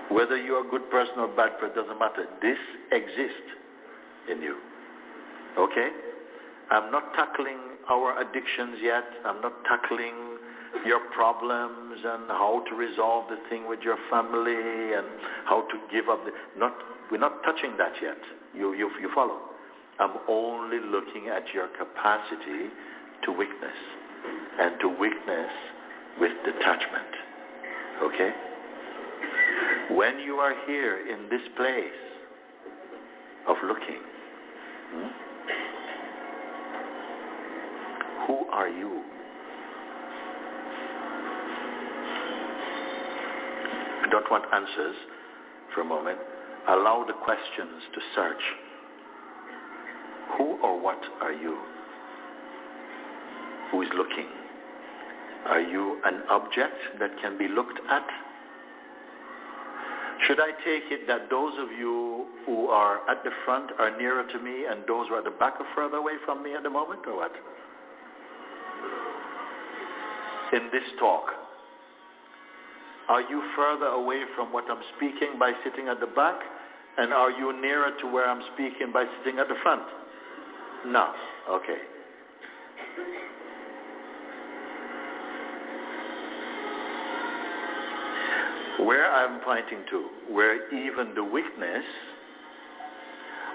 Whether you're a good person or a bad person, doesn't matter. This exists in you. Okay? I'm not tackling our addictions yet. I'm not tackling your problems and how to resolve the thing with your family and how to give up. We're not touching that yet. You follow? I'm only looking at your capacity to witness and to witness with detachment. Okay? When you are here in this place of looking, who are you? I don't want answers for a moment. Allow the questions to search. Who or what are you? Who is looking? Are you an object that can be looked at? Should I take it that those of you who are at the front are nearer to me and those who are at the back are further away from me at the moment, or what? In this talk, are you further away from what I'm speaking by sitting at the back? And are you nearer to where I'm speaking by sitting at the front? No. Okay. Where I'm pointing to, where even the witness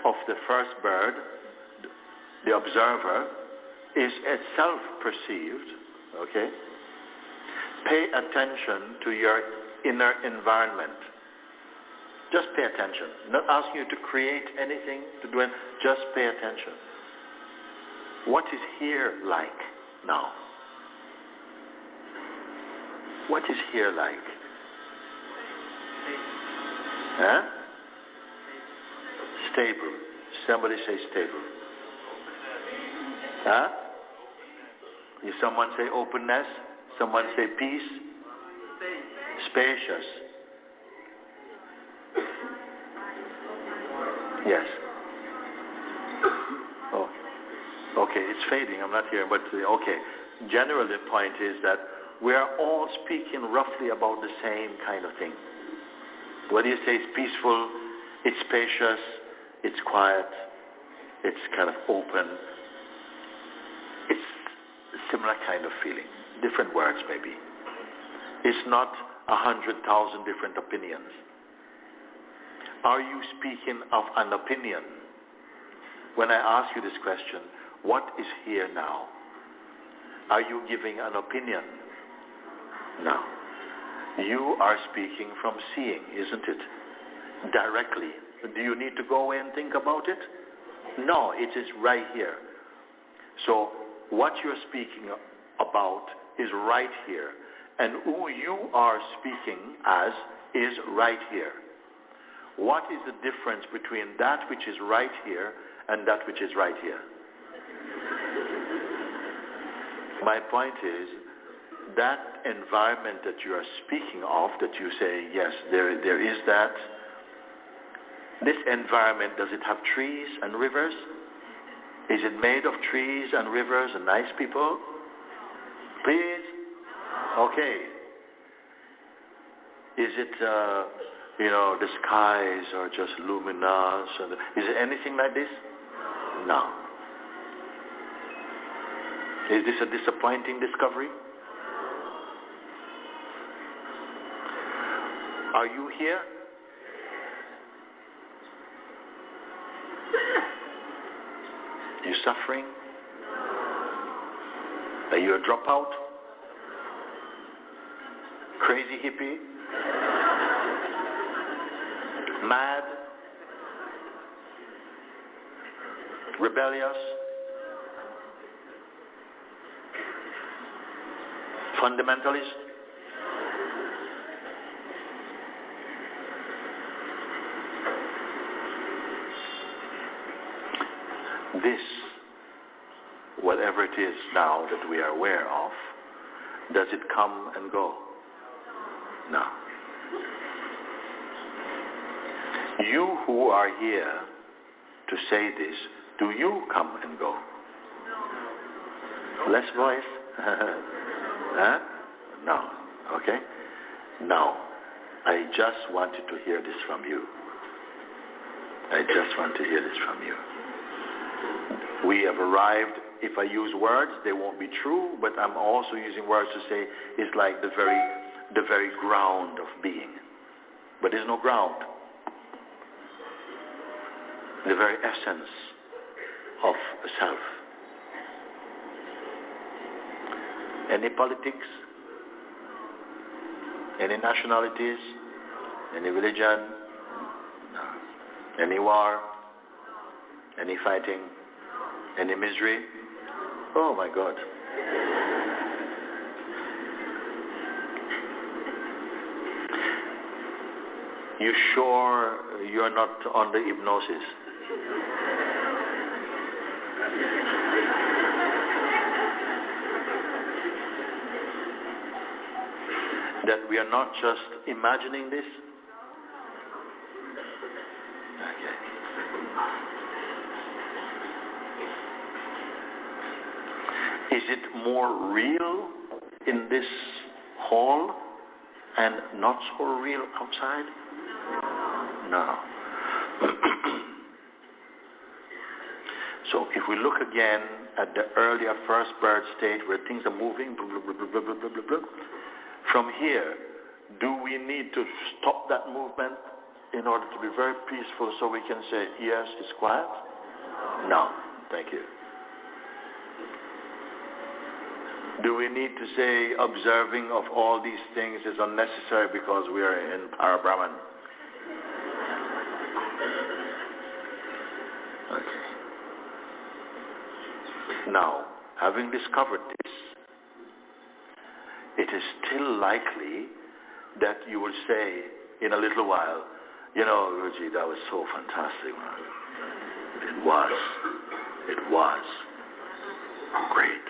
of the first bird, the observer, is itself perceived, okay? Pay attention to your inner environment. Just pay attention. Not asking you to create anything, to do it, just pay attention. What is here like now? What is here like? Huh? Stable. Somebody say stable. Huh? If someone say openness, someone say peace. Spacious. Yes. Oh. Okay, it's fading. I'm not here, but okay. Generally, the point is that we are all speaking roughly about the same kind of thing. Whether you say it's peaceful, it's spacious, it's quiet, it's kind of open, it's a similar kind of feeling. Different words maybe. It's not 100,000 different opinions. Are you speaking of an opinion? When I ask you this question, what is here now? Are you giving an opinion? No. You are speaking from seeing, isn't it? Directly. Do you need to go away and think about it? No, it is right here. So what you're speaking about is right here. And who you are speaking as is right here. What is the difference between that which is right here and that which is right here? My point is, that environment that you are speaking of, that you say, yes, there is that. This environment, does it have trees and rivers? Is it made of trees and rivers and nice people? Please? Okay. Is it, the skies are just luminous? Is it anything like this? No. Is this a disappointing discovery? Are you here? Are you suffering? Are you a dropout? Crazy hippie? Mad? Rebellious? Fundamentalist? This, whatever it is now that we are aware of, does it come and go? No. You who are here to say this, do you come and go? Less voice? Huh? No. Okay? Now, I just wanted to hear this from you. I just want to hear this from you. We have arrived. If I use words, they won't be true, but I'm also using words to say it's like the very ground of being. But there's no ground. The very essence of self. Any politics, any nationalities, any religion, no. Any war, any fighting, any misery. Oh my God. You sure you're not under hypnosis? That we are not just imagining this? Okay. Is it more real in this hall and not so real outside? No. So if we look again at the earlier first bird stage where things are moving, blah, blah, blah, blah, blah, blah, blah, from here, do we need to stop that movement in order to be very peaceful so we can say, yes, it's quiet? No. Thank you. Do we need to say observing of all these things is unnecessary because we are in Para-Brahman? Okay. Now, having discovered this, it is still likely that you will say in a little while, you know, Ruji, that was so fantastic. It was great.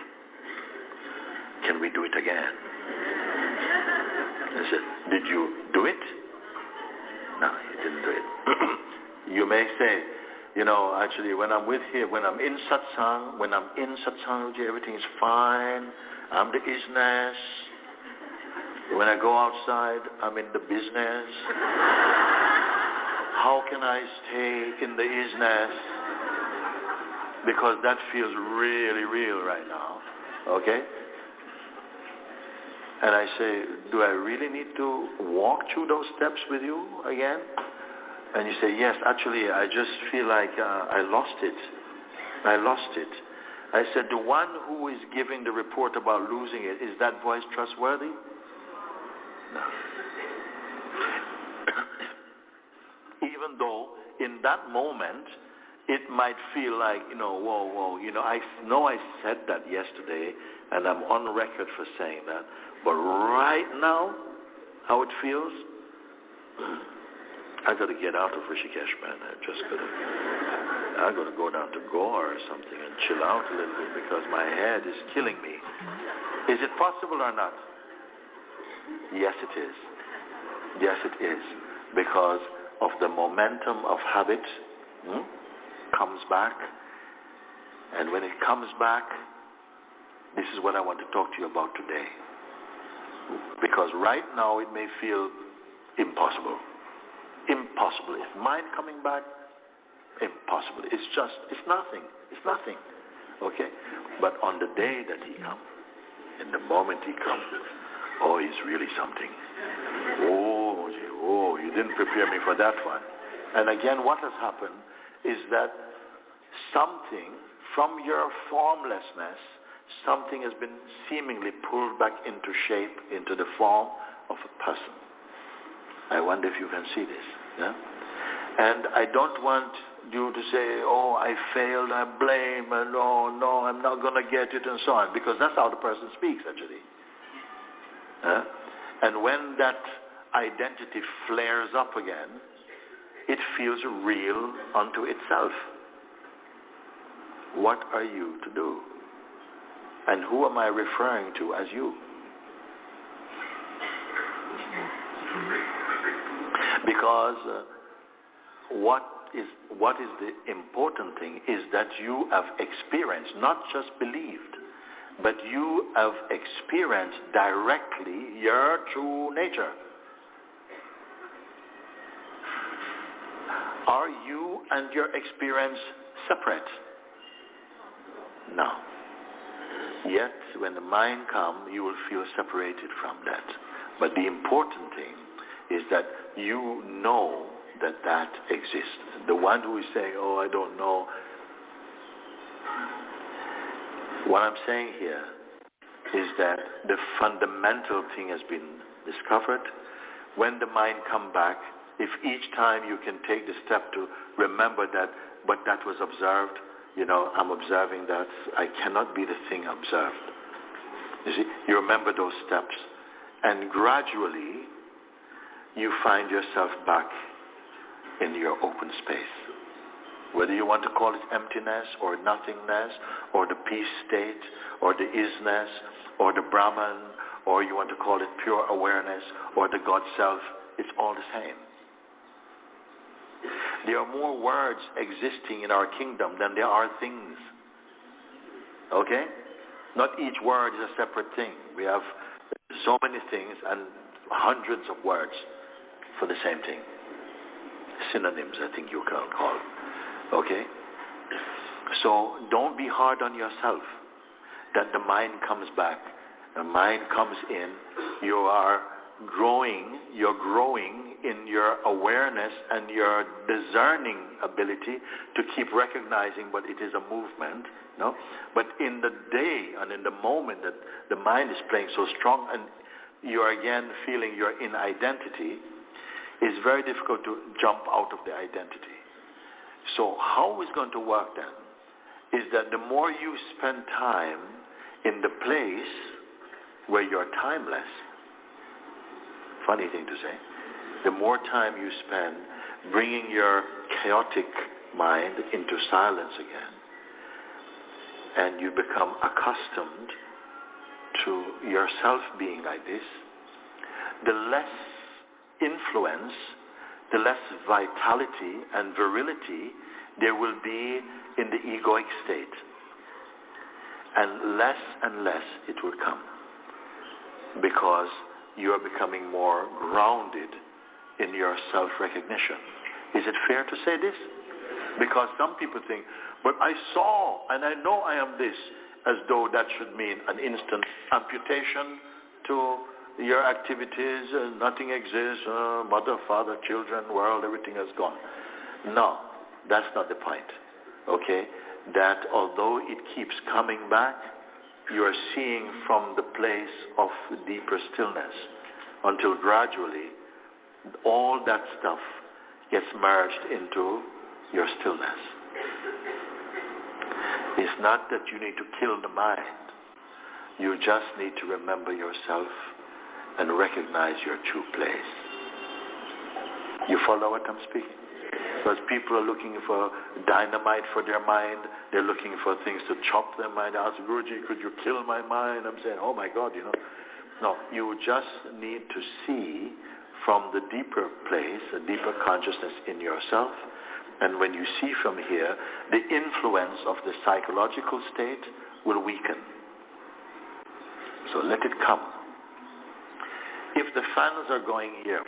Can we do it again? I said, did you do it? No, you didn't do it. You may say, you know, actually, when I'm in satsang, everything is fine. I'm the isness. When I go outside, I'm in the business. How can I stay in the isness? Because that feels really real right now. Okay? And I say, do I really need to walk through those steps with you again? And you say, yes, actually, I just feel like I lost it. I said, the one who is giving the report about losing it, is that voice trustworthy? No. Even though in that moment, it might feel like, whoa, I know I said that yesterday, and I'm on record for saying that. But right now, how it feels, I got to get out of Rishikesh, man. I got to go down to Goa or something and chill out a little bit because my head is killing me. Is it possible or not? Yes, it is. Yes, it is. Because of the momentum of habit comes back. And when it comes back, this is what I want to talk to you about today. Because right now it may feel impossible. Impossible. Is mind coming back? Impossible. It's nothing. Okay? But on the day that he comes, in the moment he comes, oh, he's really something. Oh, you didn't prepare me for that one. And again, what has happened is that something from your formlessness, something has been seemingly pulled back into shape, into the form of a person. I wonder if you can see this. Yeah? And I don't want you to say, oh, I failed, I blame, and no, I'm not going to get it, and so on, because that's how the person speaks, actually. And when that identity flares up again, it feels real unto itself. What are you to do? And who am I referring to as you? Because what is the important thing is that you have experienced, not just believed, but you have experienced directly your true nature. Are you and your experience separate? No. Yet, when the mind comes, you will feel separated from that. But the important thing is that you know that that exists. The one who is saying, oh, I don't know. What I'm saying here is that the fundamental thing has been discovered. When the mind comes back, if each time you can take the step to remember that, but that was observed, I'm observing that, I cannot be the thing observed. You see, you remember those steps, and gradually you find yourself back in your open space. Whether you want to call it emptiness or nothingness or the peace state or the isness or the Brahman, or you want to call it pure awareness or the God self, it's all the same. There are more words existing in our kingdom than there are things. Okay? Not each word is a separate thing. We have so many things and hundreds of words for the same thing. Synonyms, I think you can call. Okay? So don't be hard on yourself that the mind comes back. The mind comes in. You're growing in your awareness and your discerning ability to keep recognizing what it is a movement. No? But in the day and in the moment that the mind is playing so strong and you are again feeling you're in identity, it's very difficult to jump out of the identity. So how it's going to work then is that the more you spend time in the place where you're timeless, funny thing to say, the more time you spend bringing your chaotic mind into silence again, and you become accustomed to yourself being like this, the less influence, the less vitality and virility there will be in the egoic state. And less it will come, because you are becoming more grounded in your self-recognition. Is it fair to say this? Because some people think, but I saw and I know I am this, as though that should mean an instant amputation to your activities, nothing exists, mother, father, children, world, everything has gone. No, that's not the point. Okay? That although it keeps coming back, you are seeing from the place of deeper stillness until gradually all that stuff gets merged into your stillness. It's not that you need to kill the mind. You just need to remember yourself and recognize your true place. You follow what I'm speaking? Because people are looking for dynamite for their mind. They're looking for things to chop their mind. I ask Guruji, could you kill my mind? I'm saying, oh my God, No, you just need to see from the deeper place, a deeper consciousness in yourself. And when you see from here, the influence of the psychological state will weaken. So let it come. If the fans are going here,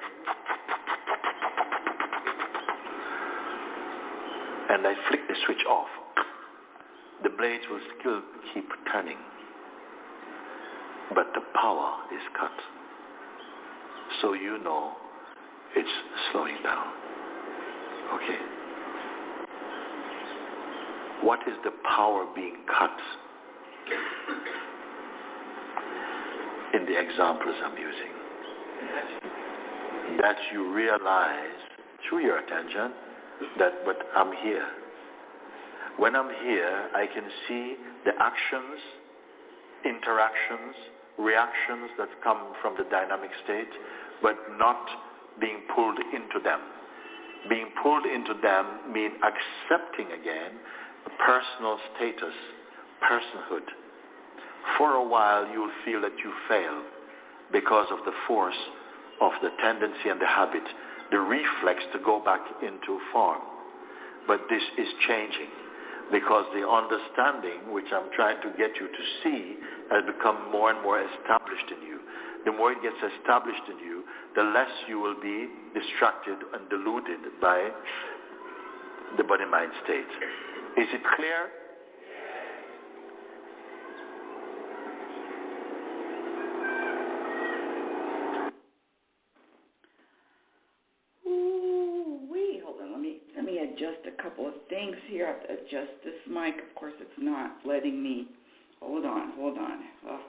and I flick the switch off, the blades will still keep turning, but the power is cut. So you know it's slowing down. Okay. What is the power being cut? In the examples I'm using, that you realize through your attention that, but I'm here. When I'm here, I can see the actions, interactions, reactions that come from the dynamic state, but not being pulled into them. Being pulled into them means accepting again personal status, personhood. For a while, you'll feel that you fail because of the force of the tendency and the habit, the reflex to go back into form. But this is changing because the understanding, which I'm trying to get you to see, has become more and more established in you. The more it gets established in you, the less you will be distracted and deluded by the body-mind state. Is it clear? Hold on. Let me adjust a couple of things here. I have to adjust this mic. Of course, it's not letting me. Hold on. Oh.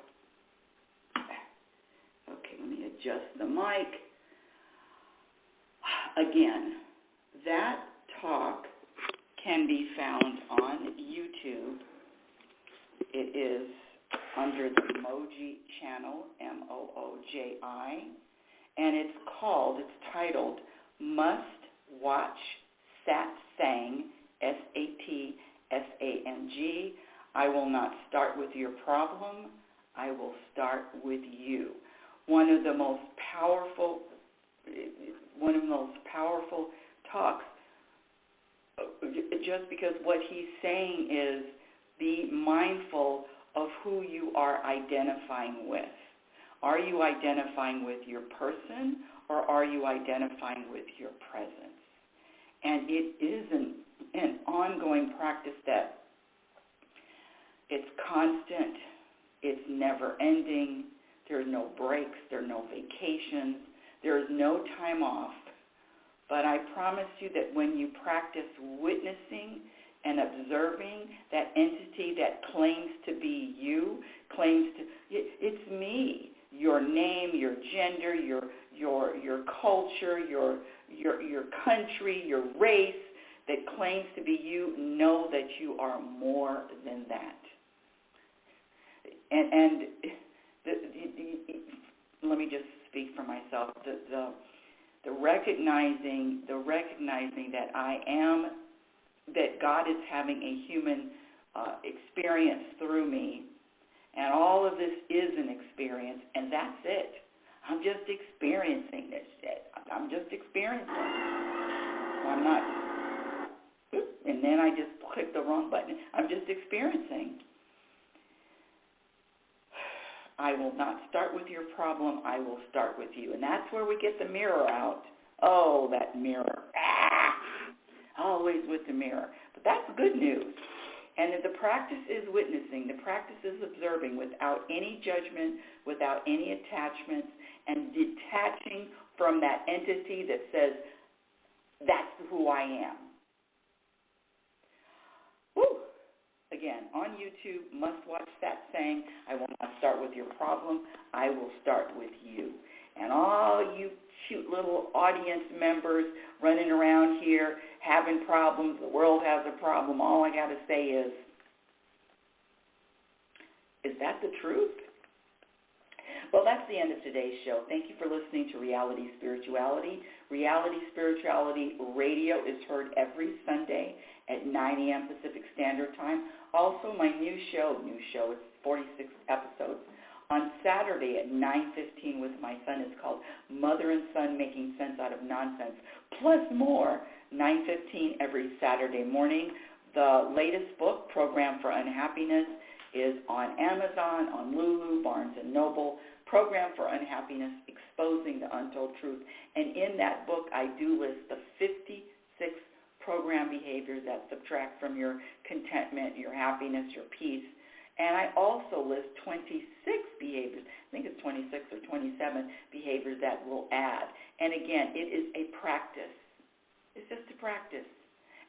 Okay, let me adjust the mic. Again, that talk can be found on YouTube. It is under the Mooji channel, Mooji, and it's titled Must Watch Satsang, Satsang. I will not start with your problem. I will start with you. One of the most powerful talks, just because what he's saying is be mindful of who you are identifying with. Are you identifying with your person, or are you identifying with your presence? And it is an ongoing practice that it's constant, it's never ending, there are no breaks, there are no vacations, there is no time off. But I promise you that when you practice witnessing and observing that entity that claims to be you, it's me, your name, your gender, your culture, your country, your race that claims to be you, know that you are more than that. And let me just speak for myself. The recognizing that that God is having a human experience through me, and all of this is an experience, and that's it. I'm just experiencing this shit. I'm just experiencing. I'm not. And then I just clicked the wrong button. I'm just experiencing. I will not start with your problem. I will start with you. And that's where we get the mirror out. Oh, that mirror. Always with the mirror. But that's good news. And the practice is witnessing. The practice is observing without any judgment, without any attachments, and detaching from that entity that says, that's who I am. Woo! Again, on YouTube, must watch that saying, I will not start with your problem, I will start with you. And all you cute little audience members running around here having problems, the world has a problem, all I got to say is that the truth? Well, that's the end of today's show. Thank you for listening to Reality Spirituality. Reality Spirituality Radio is heard every Sunday at 9 a.m. Pacific Standard Time. Also, my new show, it's 46 episodes. On Saturday at 9:15 with my son, it's called Mother and Son Making Sense Out of Nonsense, plus more, 9:15 every Saturday morning. The latest book, Program for Unhappiness, is on Amazon, on Lulu, Barnes & Noble. Program for Unhappiness, Exposing the Untold Truth. And in that book, I do list the 56 program behaviors that subtract from your contentment, your happiness, your peace. And I also list 26 behaviors. I think it's 26 or 27 behaviors that will add. And again, it is a practice. It's just a practice.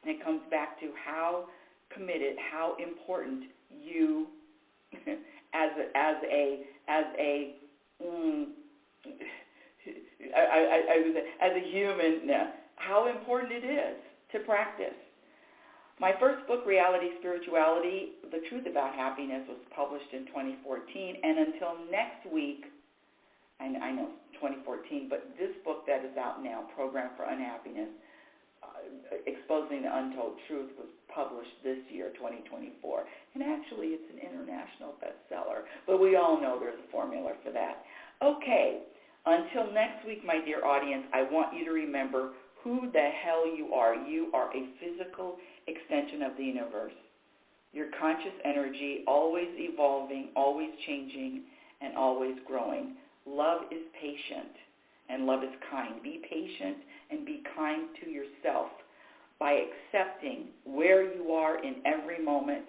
And it comes back to how committed, how important you as a human, how important it is to practice. My first book, Reality Spirituality, The Truth About Happiness, was published in 2014. And until next week, I know 2014, but this book that is out now, Program for Unhappiness, Exposing the Untold Truth, was published this year, 2024. And actually, it's an international bestseller. But we all know there's a formula for that. Okay, until next week, my dear audience, I want you to remember who the hell you are. You are a physical extension of the universe. Your conscious energy, always evolving, always changing, and always growing. Love is patient, and love is kind. Be patient and be kind to yourself by accepting where you are in every moment.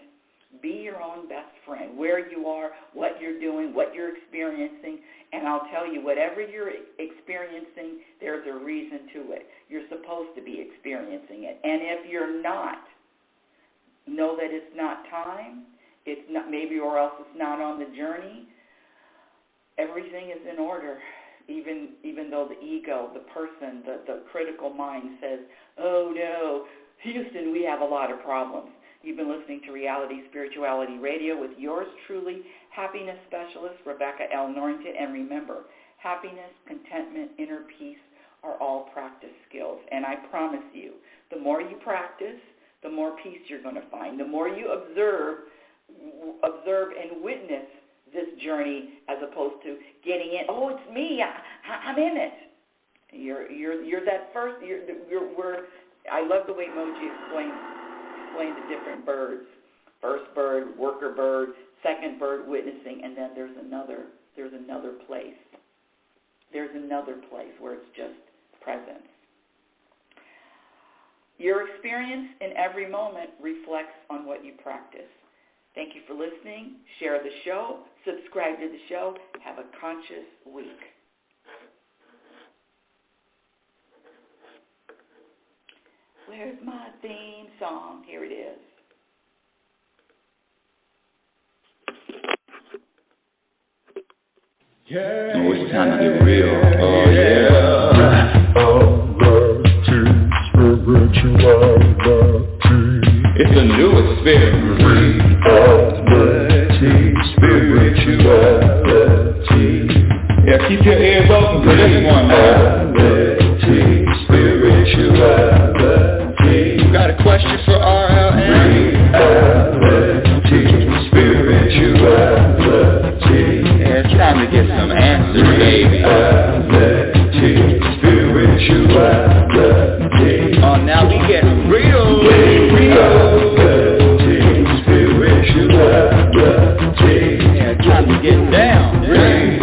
Be your own best friend, where you are, what you're doing, what you're experiencing. And I'll tell you, whatever you're experiencing, there's a reason to it. You're supposed to be experiencing it. And if you're not, know that it's not time. It's not, maybe, or else it's not on the journey. Everything is in order. Even though the ego, the person, the critical mind says, oh no, Houston, we have a lot of problems. You've been listening to Reality Spirituality Radio with yours truly, happiness specialist Rebecca L. Norrington. And remember, happiness, contentment, inner peace are all practice skills. And I promise you, the more you practice, the more peace you're going to find. The more you observe and witness this journey, as opposed to getting in. Oh, it's me. I'm in it. You're that first. I love the way Mooji explained the different birds. First bird, worker bird. Second bird, witnessing, and then there's another place. There's another place where it's just presence. Your experience in every moment reflects on what you practice. Thank you for listening. Share the show. Subscribe to the show. Have a conscious week. Where's my theme song? Here it is. Yeah. Oh, it's time to get real. Oh, yeah. It's a new experience. Reality, spirituality. Yeah, keep your ears open for this one, man. Reality, spirituality. You got a question for RLN? Reality, spirituality. Yeah, it's time to get some answers, baby. Reality, spirituality. Oh, now we get real. Yeah, time to get down. Reality.